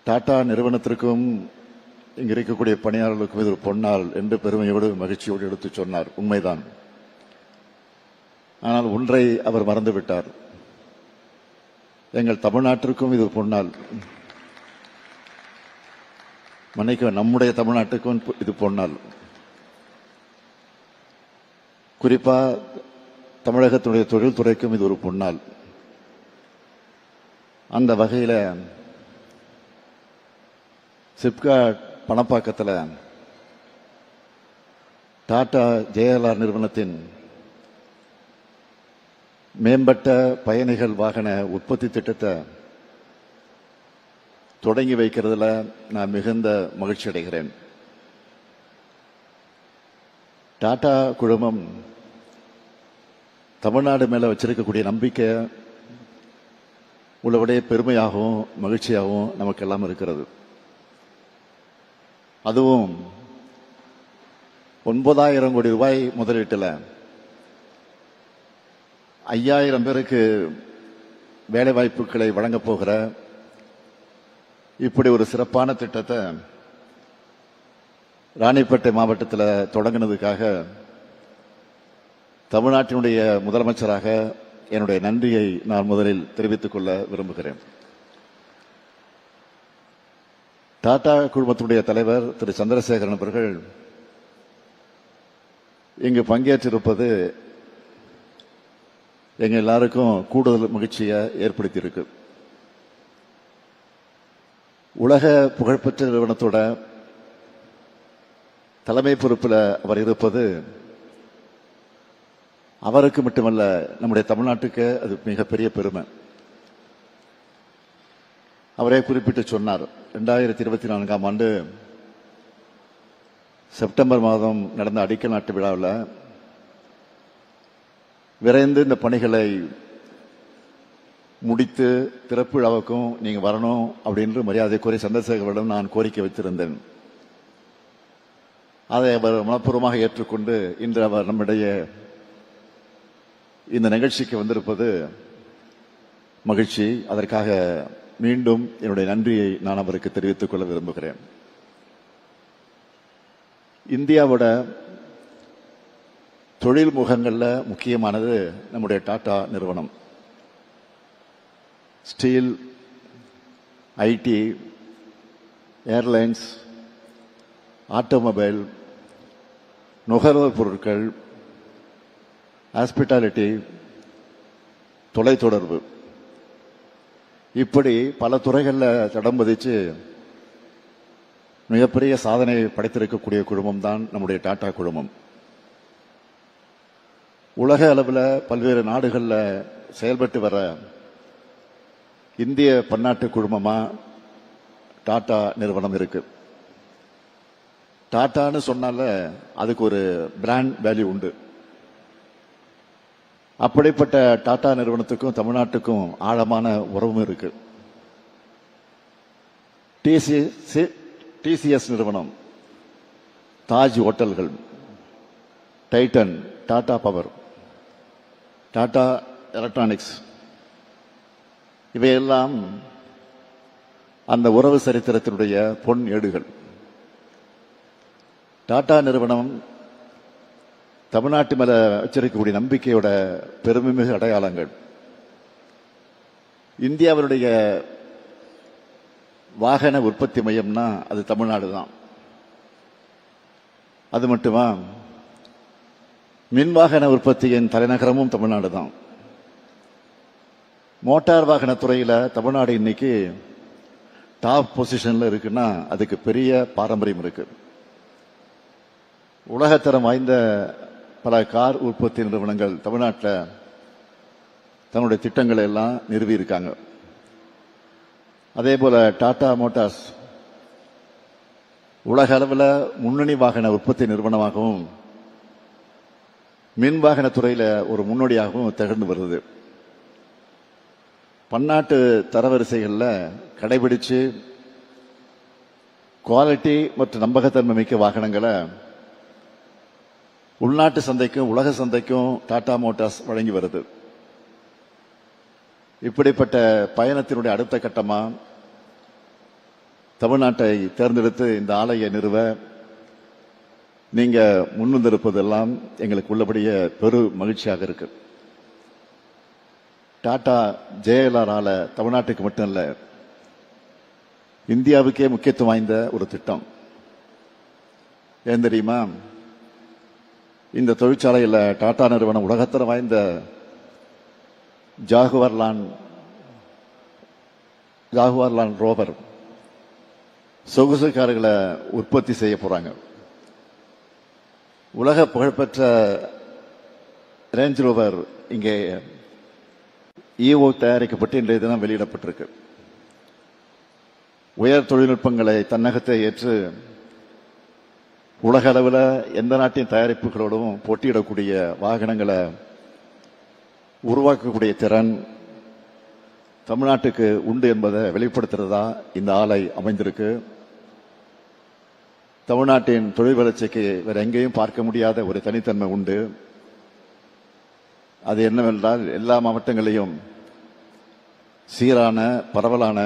டாடா நிறுவனத்திற்கும் இங்கு இருக்கக்கூடிய பணியாளர்களுக்கும் இது ஒரு பொன்னாள் என்று பெருமையோடு மகிழ்ச்சியோடு எடுத்து சொன்னார். உண்மைதான். ஆனால் ஒன்றை அவர் மறந்துவிட்டார். எங்கள் தமிழ்நாட்டிற்கும் இது பொன்னாள். மன்னிக்க, நம்முடைய தமிழ்நாட்டுக்கும் இது பொன்னாள். குறிப்பா தமிழகத்தினுடைய தொழில்துறைக்கும் இது ஒரு பொன்னாள். அந்த வகையில சிப்காட் பணப்பாக்கத்தில் டாடா ஜேஎல்ஆர் நிறுவனத்தின் மேம்பட்ட பயணிகள் வாகன உற்பத்தி திட்டத்தை தொடங்கி வைக்கிறதுல நான் மிகுந்த மகிழ்ச்சி அடைகிறேன். டாடா குழுமம் தமிழ்நாடு மேல வச்சிருக்கக்கூடிய நம்பிக்கை உள்ளபடியே பெருமையாகவும் மகிழ்ச்சியாகவும் நமக்கெல்லாம் இருக்கிறது. அதுவும் 9,000 கோடி ரூபாய் முதலீட்டில் 5,000 பேருக்கு வேலை வாய்ப்புகளை வழங்கப் போகிற இப்படி ஒரு சிறப்பான திட்டத்தை ராணிப்பேட்டை மாவட்டத்தில் தொடங்கினதுக்காக தமிழ்நாட்டினுடைய முதலமைச்சராக என்னுடைய நன்றியை நான் முதலில் தெரிவித்துக் கொள்ள விரும்புகிறேன். டாடா குழுமத்தினுடைய தலைவர் திரு சந்திரசேகரன் அவர்கள் இங்கு பங்கேற்றிருப்பது எங்க எல்லாருக்கும் கூடுதல் மகிழ்ச்சியை ஏற்படுத்தியிருக்கு. உலக புகழ்பெற்ற நிறுவனத்தோட தலைமை பொறுப்பில் அவர் இருப்பது அவருக்கு மட்டுமல்ல, நம்முடைய தமிழ்நாட்டுக்கு அது மிகப்பெரிய பெருமை. அவரே குறிப்பிட்டு சொன்னார், 2024ஆம் ஆண்டு செப்டம்பர் மாதம் நடந்த அடிக்கல் நாட்டு விழாவில் விரைந்து இந்த பணிகளை முடித்து திறப்பு விழாவுக்கும் நீங்க வரணும் அப்படின்னு மரியாதைக்குரிய சந்திரசேகரிடம் நான் கோரிக்கை வைத்திருந்தேன். அதை அவர் மனப்பூர்வமாக ஏற்றுக்கொண்டு இன்று அவர் நம்மிடையே இந்த நிகழ்ச்சிக்கு வந்திருப்பது மகிழ்ச்சி. அதற்காக மீண்டும் என்னுடைய நன்றியை நான் அவருக்கு தெரிவித்துக் கொள்ள விரும்புகிறேன். இந்தியாவோட தொழில் முகங்கள்ல முக்கியமானது நம்முடைய டாடா நிறுவனம். ஸ்டீல், ஐடி, ஏர்லைன்ஸ், ஆட்டோமொபைல், நுகர்வோர் பொருட்கள், ஹாஸ்பிட்டாலிட்டி, தொலைத்தொடர்பு, இப்படி பல துறைகளில் தடம் பதிச்சு மிகப்பெரிய சாதனை படைத்திருக்கக்கூடிய குழுமம் தான் நம்முடைய டாடா குழுமம். உலக அளவில் பல்வேறு நாடுகளில் செயல்பட்டு வர இந்திய பன்னாட்டு குழுமமா டாடா நிறுவனம் இருக்கு. டாட்டான்னு சொன்னால அதுக்கு ஒரு பிராண்ட் வேல்யூ உண்டு. அப்படிப்பட்ட டாடா நிறுவனத்துக்கும் தமிழ்நாட்டுக்கும் ஆழமான உறவும் இருக்கு. டிசிஎஸ் நிறுவனம், தாஜ் ஹோட்டல்கள், Titan, Tata Power, Tata electronics, இவையெல்லாம் அந்த உறவு சரித்திரத்தினுடைய பொன் ஏடுகள். டாடா நிறுவனம் தமிழ்நாட்டு மேல வச்சிருக்கக்கூடிய நம்பிக்கையோட பெருமைமிகு அடையாளங்கள். இந்தியாவினுடைய வாகன உற்பத்தி மையம்னா அது தமிழ்நாடு தான். அது மட்டுமா, மின் வாகன உற்பத்தியின் தலைநகரமும் தமிழ்நாடு தான். மோட்டார் வாகன துறையில தமிழ்நாடு இன்னைக்கு டாப் பொசிஷன்ல இருக்குன்னா அதுக்கு பெரிய பாரம்பரியம் இருக்கு. உலகத்தரம் வாய்ந்த பல கார் உற்பத்தி நிறுவனங்கள் தமிழ்நாட்டில் தன்னுடைய திட்டங்களை எல்லாம் நிறுவி இருக்காங்க. அதே போல டாடா மோட்டார்ஸ் உலக அளவில் முன்னணி வாகன உற்பத்தி நிறுவனமாகவும் மின் வாகன துறையில ஒரு முன்னோடியாகவும் திகழ்ந்து வருது. பன்னாட்டு தரவரிசைகளில் கடைபிடிச்சு குவாலிட்டி மற்றும் நம்பகத்தன்மை மிக்க வாகனங்களை உள்நாட்டு சந்தைக்கும் உலக சந்தைக்கும் டாடா மோட்டார்ஸ் வழங்கி வருது. இப்படிப்பட்ட பயணத்தினுடைய அடுத்த கட்டமா தமிழ்நாட்டை தேர்ந்தெடுத்து இந்த ஆலையை நிறுவ நீங்க முன்வந்திருப்பதெல்லாம் எங்களுக்கு உள்ளபடியே பெரு மகிழ்ச்சியாக இருக்கு. டாடா ஜேஎல்ஆரால தமிழ்நாட்டுக்கு மட்டும் இல்ல, இந்தியாவுக்கே முக்கியத்துவம் வாய்ந்த ஒரு திட்டம். ஏன் தெரியுமா? இந்த தொழிற்சாலையில் டாடா நிறுவனம் உலகத்தரம் வாய்ந்த ஜாகுவார்லாண்ட் ரோவர் சொகுசு கார்களை உற்பத்தி செய்ய போறாங்க. உலக புகழ்பெற்ற ரேஞ்ச் ரோவர் இங்கே ஈவோ தயாரிக்கப்பட்டு இன்றைய தினம் வெளியிடப்பட்டிருக்கு. உயர் தொழில்நுட்பங்களை தன்னகத்தை ஏற்று உலக அளவில் எந்த நாட்டின் தயாரிப்புகளோடும் போட்டியிடக்கூடிய வாகனங்களை உருவாக்கக்கூடிய திறன் தமிழ்நாட்டுக்கு உண்டு என்பதை வெளிப்படுத்துறதா இந்த ஆலை அமைந்திருக்கு. தமிழ்நாட்டின் தொழில் வளர்ச்சிக்கு வேற எங்கேயும் பார்க்க முடியாத ஒரு தனித்தன்மை உண்டு. அது என்னவென்றால் எல்லா மாவட்டங்களையும் சீரான, பரவலான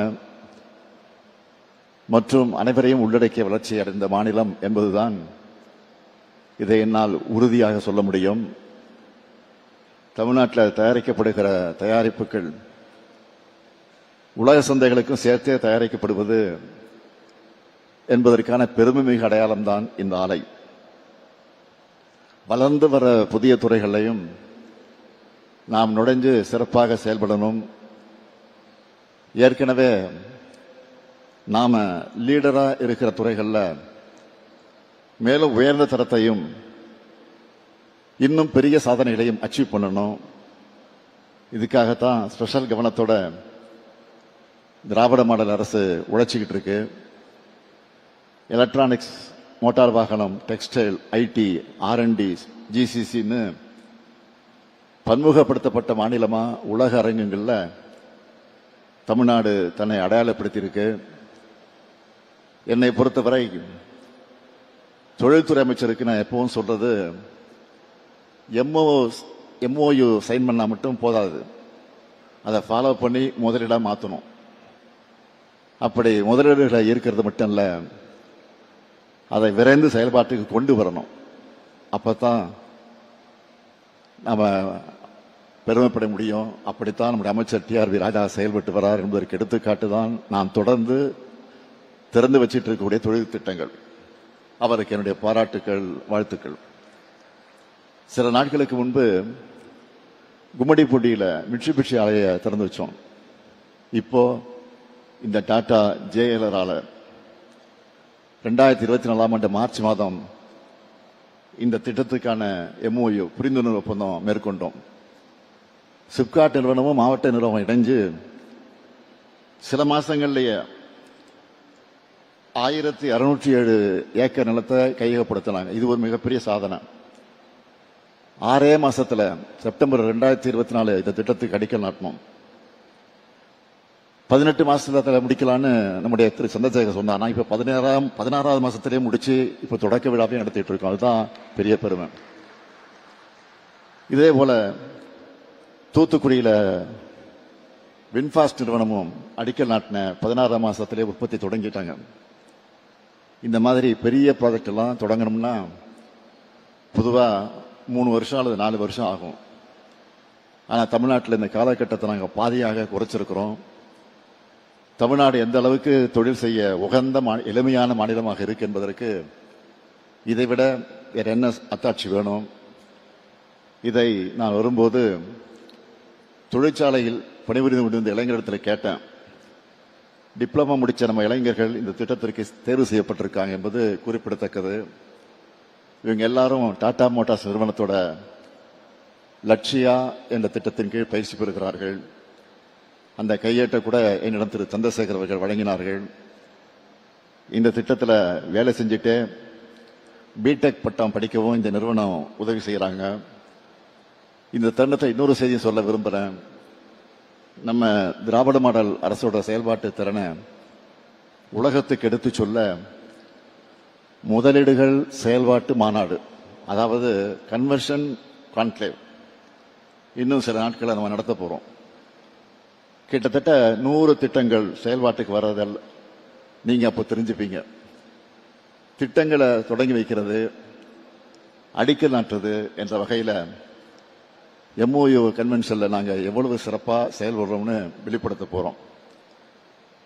மற்றும் அனைவரையும் உள்ளடக்கிய வளர்ச்சி அடைந்த மாநிலம் என்பதுதான் இதை என்னால் உறுதியாக சொல்ல முடியும். தமிழ்நாட்டில் தயாரிக்கப்படுகிற தயாரிப்புகள் உலக சந்தைகளுக்கும் சேர்த்தே தயாரிக்கப்படுவது என்பதற்கான பெருமைமிகு அடையாளம்தான் இந்த ஆலை. வளர்ந்து வர புதிய துறைகளையும் நாம் நுழைஞ்சு சிறப்பாக செயல்படணும். ஏற்கனவே நாம லீடரா இருக்கிற துறைகளில் மேலும் உயர்ந்த தரத்தையும் இன்னும் பெரிய சாதனைகளையும் அச்சீவ் பண்ணணும். இதுக்காகத்தான் ஸ்பெஷல் கவனத்தோட திராவிட மாடல் அரசு உழைச்சிக்கிட்டு இருக்கு. எலக்ட்ரானிக்ஸ், மோட்டார் வாகனம், டெக்ஸ்டைல், ஐடி, R&D, GCCன்னு பன்முகப்படுத்தப்பட்ட மாநிலமா உலக அரங்கங்கள்ல தமிழ்நாடு தன்னை அடையாளப்படுத்தியிருக்கு. என்னை பொறுத்தவரை தொழில்துறை அமைச்சருக்கு நான் எப்பவும் சொல்றது, MOU சைன் பண்ணா மட்டும் போதாது, அதை ஃபாலோ பண்ணி முதலீடா மாற்றணும். அப்படி முதலீடுகளை ஈர்க்கிறது மட்டும் இல்ல, அதை விரைந்து செயல்பாட்டுக்கு கொண்டு வரணும். அப்பதான் நம்ம பெருமைப்பட முடியும். அப்படித்தான் நம்முடைய அமைச்சர் TRV ராஜா செயல்பட்டு வரார் என்பதற்கு எடுத்துக்காட்டு தான் நாம் தொடர்ந்து திறந்து வச்சிட்டு இருக்கக்கூடிய தொழில் திட்டங்கள். அவருக்கு என்னுடைய பாராட்டுக்கள், வாழ்த்துக்கள். சில நாட்களுக்கு முன்பு கும்மிடிப்பூண்டியில மிட்சுபிஷி ஆலையை திறந்து வச்சோம். இப்போ இந்த டாடா ஜேஎல்ஆரால 2024 ஆண்டு மார்ச் மாதம் இந்த திட்டத்துக்கான MOU புரிந்துணர்வு ஒப்பந்தம் மேற்கொண்டோம். சிப்காட் நிறுவனமும் மாவட்ட நிறுவனம் இணைஞ்சு சில மாசங்கள்லயே 1607 ஏக்கர் நிலத்தை கையகப்படுத்தினாங்க. இது ஒரு மிகப்பெரிய சாதனை. 6 மாசத்துல செப்டம்பர் 2024 இந்த திட்டத்துக்கு அடிக்கல் நாட்டணும். 18 மாசத்துல முடிக்கலான்னு நம்முடைய திரு சந்திரசேகர் சொன்னார். இப்ப 16வது மாசத்திலேயே முடிச்சு இப்ப தொடக்க விழாவையும் நடத்திட்டு இருக்கோம். அதுதான் பெரிய பெருமை. இதே போல தூத்துக்குடியில வின்ஃபாஸ்ட் நிறுவனமும் அடிக்கல் நாட்டின 16ஆம் மாசத்திலே உற்பத்தி தொடங்கிட்டாங்க. இந்த மாதிரி பெரிய ப்ராஜெக்ட் எல்லாம் தொடங்கணும்னா பொதுவா 3 வருஷம் அல்லது 4 வருஷம் ஆகும். ஆனா தமிழ்நாட்டில் இந்த காலகட்டத்தை நாங்கள் பாதியாக குறைச்சிருக்கிறோம். தமிழ்நாடு எந்த அளவுக்கு தொழில் செய்ய உகந்த எளிமையான மாநிலமாக இருக்கு என்பதற்கு இதைவிட வேற என்ன அத்தாட்சி வேணும்? இதை நான் வரும்போது தொழிற்சாலையில் பணிபுரிந்து கொண்டிருந்த இளைஞரிடத்தில் கேட்டேன். டிப்ளமா முடிச்ச நம்ம இளைஞர்கள் இந்த திட்டத்திற்கு தேர்வு செய்யப்பட்டிருக்காங்க என்பது குறிப்பிடத்தக்கது. இவங்க எல்லாரும் டாடா மோட்டார்ஸ் நிறுவனத்தோட லட்சியா என்ற திட்டத்தின் கீழ் பயிற்சி பெறுகிறார்கள். அந்த கையேட்டை கூட என்னிடம் திரு சந்திரசேகர் அவர்கள் வழங்கினார்கள். இந்த திட்டத்தில் வேலை செஞ்சுட்டே பிடெக் பட்டம் படிக்கவும் இந்த நிறுவனம் உதவி செய்யறாங்க. இந்த தருணத்தை இன்னொரு செய்தியை சொல்ல விரும்புகிறேன். நம்ம திராவிட மாடல் அரசோட செயல்பாட்டு திறனை உலகத்துக்கு எடுத்து சொல்ல முதலீடுகள் செயல்பாட்டு மாநாடு, அதாவது கன்வர்ஷன் கான்க்ளேவ், இன்னும் சில நாட்களை நம்ம நடத்த போறோம். கிட்டத்தட்ட 100 திட்டங்கள் செயல்பாட்டுக்கு வர்றதில்ல. நீங்க அப்போ தெரிஞ்சுப்பீங்க. திட்டங்களை தொடங்கி வைக்கிறது, அடிக்கல் நாட்டுறது என்ற வகையில் MOU கன்வென்ஷன்ல நாங்க எவ்வளவு சிறப்பா செயல்படுறோம்னு வெளிப்படுத்த போறோம்.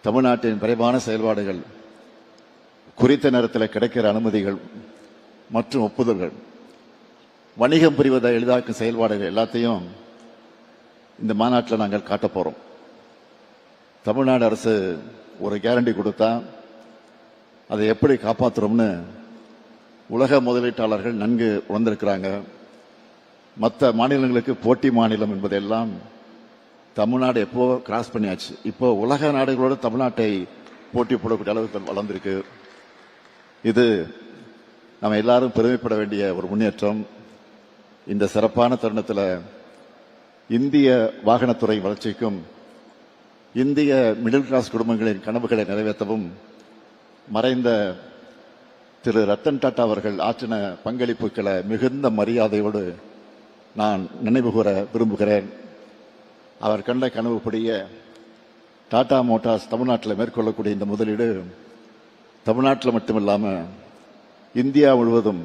தமிழ்நாட்டின் விரைவான செயல்பாடுகள், குறித்த நேரத்தில் கிடைக்கிற அனுமதிகள் மற்றும் ஒப்புதல்கள், வணிகம் புரிவதை எளிதாக்கும் செயல்பாடுகள் எல்லாத்தையும் இந்த மாநாட்டில் நாங்கள் காட்டப் போறோம். தமிழ்நாடு அரசு ஒரு கேரண்டி கொடுத்தா அதை எப்படி காப்பாற்றுறோம்னு உலக முதலீட்டாளர்கள் நன்கு உணர்ந்திருக்கிறாங்க. மற்ற மாநிலங்களுக்கு போட்டி மாநிலம் என்பதெல்லாம் தமிழ்நாடு எப்போ கிராஸ் பண்ணியாச்சு. இப்போ உலக நாடுகளோடு தமிழ்நாட்டை போட்டி போடக்கூடிய அளவுக்கு வளர்ந்திருக்கு. இது நம்ம எல்லாரும் பெருமைப்பட வேண்டிய ஒரு முன்னேற்றம். இந்த சிறப்பான தருணத்தில் இந்திய வாகனத்துறை வளர்ச்சிக்கும் இந்திய மிடில் கிளாஸ் குடும்பங்களின் கனவுகளை நிறைவேற்றவும் மறைந்த திரு ரத்தன் டாடா அவர்கள் ஆற்றின பங்களிப்புகளை மிகுந்த மரியாதையோடு நான் நினைவுகூர விரும்புகிறேன். அவர் கண்ட கனவுப்படிய டாடா மோட்டார்ஸ் தமிழ்நாட்டில் மேற்கொள்ளக்கூடிய இந்த முதலீடு தமிழ்நாட்டில் மட்டுமில்லாமல் இந்தியா முழுவதும்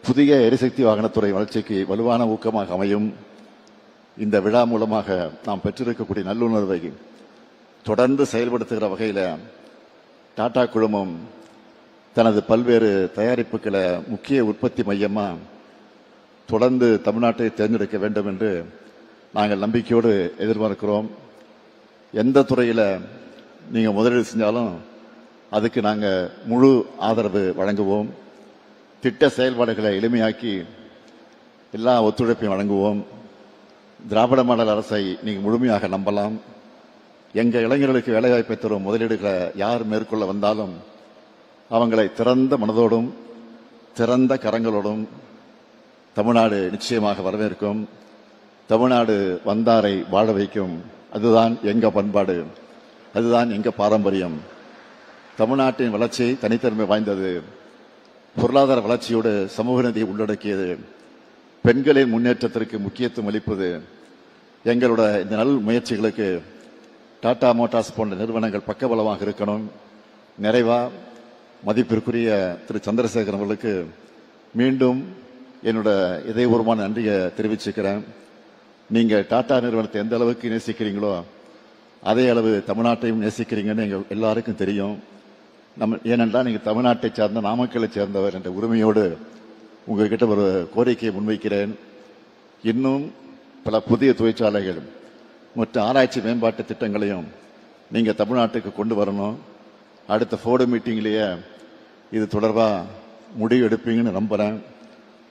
புதிய எரிசக்தி வாகனத்துறை வளர்ச்சிக்கு வலுவான ஊக்கமாக அமையும். இந்த விழா மூலமாக நாம் பெற்றிருக்கக்கூடிய நல்லுணர்வை தொடர்ந்து செயல்படுத்துகிற வகையில் டாடா குழுமம் தனது பல்வேறு தயாரிப்புகளை முக்கிய உற்பத்தி மையமாக தொடர்ந்து தமிழ்நாட்டை தேர்ந்தெடுக்க வேண்டும் என்று நாங்கள் நம்பிக்கையோடு எதிர்பார்க்கிறோம். எந்த துறையில் நீங்கள் முதலீடு செஞ்சாலும் அதுக்கு நாங்கள் முழு ஆதரவு வழங்குவோம். திட்ட செயல்பாடுகளை எளிமையாக்கி எல்லா ஒத்துழைப்பையும் வழங்குவோம். திராவிட மாடல் அரசை நீங்கள் முழுமையாக நம்பலாம். எங்கள் இளைஞர்களுக்கு வேலைவாய்ப்பை தரும் முதலீடுகளை யார் மேற்கொள்ள வந்தாலும் அவங்களை திறந்த மனதோடும் திறந்த கரங்களோடும் தமிழ்நாடு நிச்சயமாக வரவேற்கும். தமிழ்நாடு வந்தாரை வாழ வைக்கும். அதுதான் எங்க பண்பாடு, அதுதான் எங்க பாரம்பரியம். தமிழ்நாட்டின் வளர்ச்சி தனித்தன்மை வாய்ந்தது. பொருளாதார வளர்ச்சியோடு சமூக நீதியை உள்ளடக்கியது. பெண்களின் முன்னேற்றத்திற்கு முக்கியத்துவம் அளிப்பது. எங்களோட இந்த நல் முயற்சிகளுக்கு டாடா மோட்டார்ஸ் போன்ற நிறுவனங்கள் பக்கபலமாக இருக்கணும். நிறைவா மதிப்பிற்குரிய திரு சந்திரசேகரன் அவர்களுக்கு மீண்டும் என்னோட இதயபூர்வமான நன்றியை தெரிவிச்சுக்கிறேன். நீங்க டாடா நிறுவனத்தை எந்த அளவுக்கு நேசிக்கிறீங்களோ அதே அளவு தமிழ்நாட்டையும் நேசிக்கிறீங்கன்னு எங்க எல்லாருக்கும் தெரியும். ஏனென்றால் நீங்க தமிழ்நாட்டை சார்ந்த நாமக்கலை சேர்ந்தவர் என்ற உரிமையோடு உங்ககிட்ட ஒரு கோரிக்கையை முன்வைக்கிறேன். இன்னும் பல புதிய தொழிற்சாலைகள் மற்றும் ஆராய்ச்சி மேம்பாட்டு திட்டங்களையும் நீங்க தமிழ்நாட்டுக்கு கொண்டு வரணும். அடுத்த ஃபோர்டு மீட்டிங்லேயே இது தொடர்பாக முடிவு எடுப்பீங்கன்னு நம்புகிறேன்.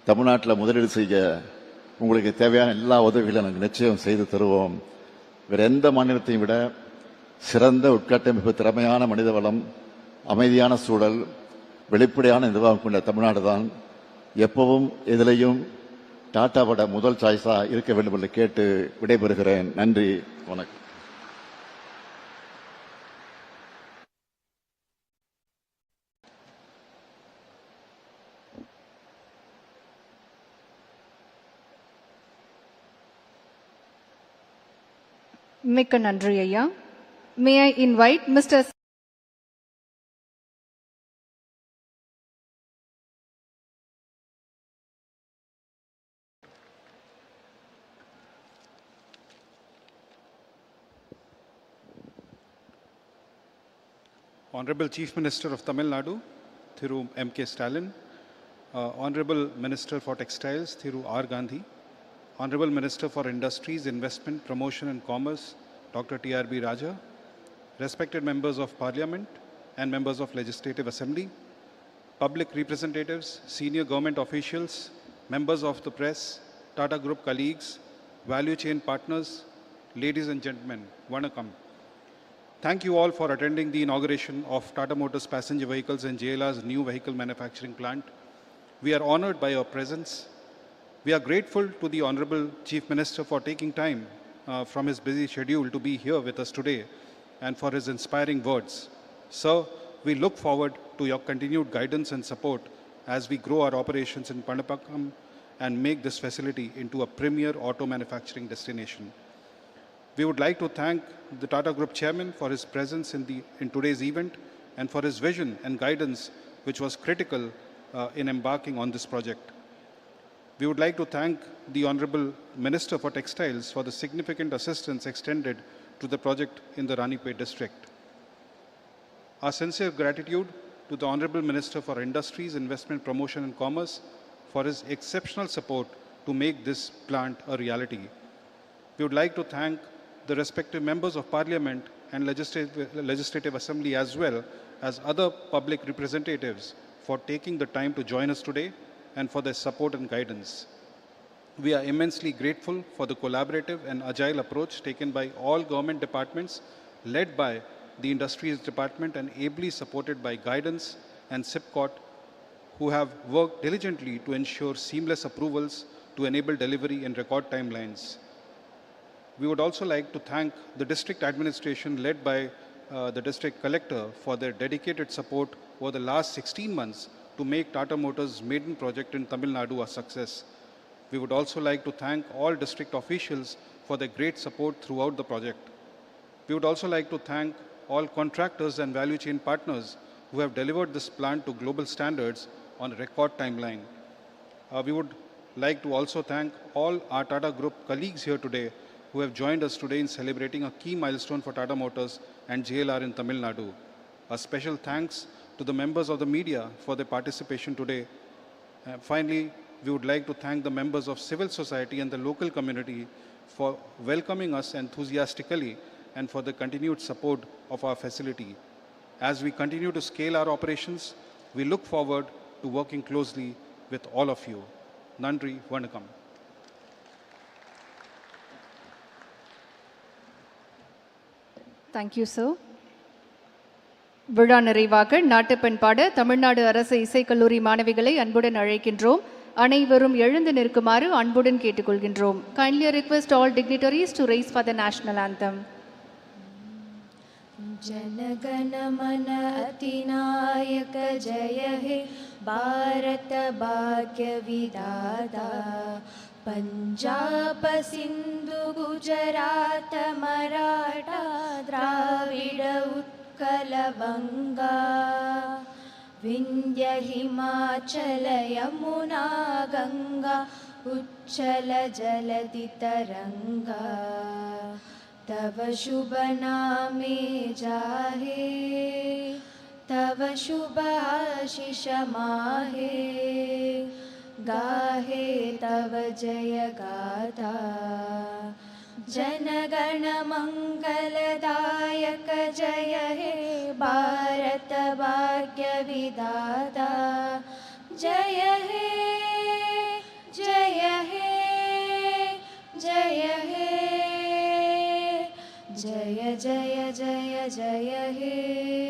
தமிழ்நாட்டில் முதலீடு செய்ய உங்களுக்கு தேவையான எல்லா உதவிகளையும் நாங்கள் நிச்சயம் செய்து தருவோம். வேறு எந்த மாநிலத்தையும் விட சிறந்த உட்கட்டமைப்பு, திறமையான மனித வளம், அமைதியான சூழல், வெளிப்படையான நிர்வாகம் கொண்ட தமிழ்நாடு தான் எப்பவும் எதிலையும் டாட்டாவோட முதல் சாய்ஸாக இருக்க வேண்டும் என்று கேட்டு விடைபெறுகிறேன். நன்றி, வணக்கம். மிக்க நன்றி ஐயா. May I invite Mr. Honorable Chief Minister of Tamil Nadu, Thiru M.K. Stalin, Honorable Minister for Textiles, Thiru R. Gandhi, Honorable Minister for Industries, Investment, Promotion and Commerce, Dr. T.R.B. Raja, respected members of Parliament and members of Legislative Assembly, public representatives, senior government officials, members of the press, Tata Group colleagues, value chain partners, ladies and gentlemen, Vanakkam. Thank you all for attending the inauguration of Tata Motors Passenger Vehicles and JLR's new vehicle manufacturing plant. We are honored by your presence. We are grateful to the Honorable Chief Minister for taking time from his busy schedule to be here with us today and for his inspiring words. Sir, we look forward to your continued guidance and support as we grow our operations in Pandapakkam and make this facility into a premier auto manufacturing destination. We would like to thank the Tata Group chairman for his presence in today's event and for his vision and guidance, which was critical in embarking on this project. We would like to thank the Honorable Minister for Textiles for the significant assistance extended to the project in the Ranipet district. Our sincere gratitude to the Honorable Minister for Industries, Investment, Promotion and Commerce for his exceptional support to make this plant a reality. We would like to thank the respective members of Parliament and Legislative Assembly as well as other public representatives for taking the time to join us today and for their support and guidance. We are immensely grateful for the collaborative and agile approach taken by all government departments, led by the Industries Department and ably supported by Guidance and SIPCOT, who have worked diligently to ensure seamless approvals to enable delivery in record timelines. We would also like to thank the district administration led by the district collector for their dedicated support over the last 16 months to make Tata Motors' maiden project in Tamil Nadu a success. We would also like to thank all district officials for their great support throughout the project. We would also like to thank all contractors and value chain partners who have delivered this plant to global standards on a record timeline. We would like to also thank all our Tata Group colleagues here today who have joined us today in celebrating a key milestone for Tata Motors and JLR in Tamil Nadu. A special thanks to the members of the media for their participation today. Finally, we would like to thank the members of civil society and the local community for welcoming us enthusiastically and for the continued support of our facility. As we continue to scale our operations, we look forward to working closely with all of you. Nandri, Vanakkam. Thank you, sir. விழா நிறைவாக நாட்டுப்பண் பாட தமிழ்நாடு அரசு இசைக்கல்லூரி மாணவிகளை அன்புடன் அழைக்கின்றோம். அனைவரும் எழுந்து நிற்குமாறு அன்புடன் கேட்டுக்கொள்கின்றோம். Kindly request all dignitaries to raise for the national anthem. जनगण मन अतिनायक जय हे भारत भाग्य विधाता पंजाब सिंधु गुजरात मराठा द्राविड उत्कल बंगा विंध्य हिमाचल यमुना गंगा उच्चल जलधि तरंगा तव शुभ नामे जाहे तव शुभ आशीष माहे गाहे तव जय गाथा जनगण मंगलदायक जय हे भारत भाग्य विधाता जय हे जय हे जय हे जय जय जय जय हे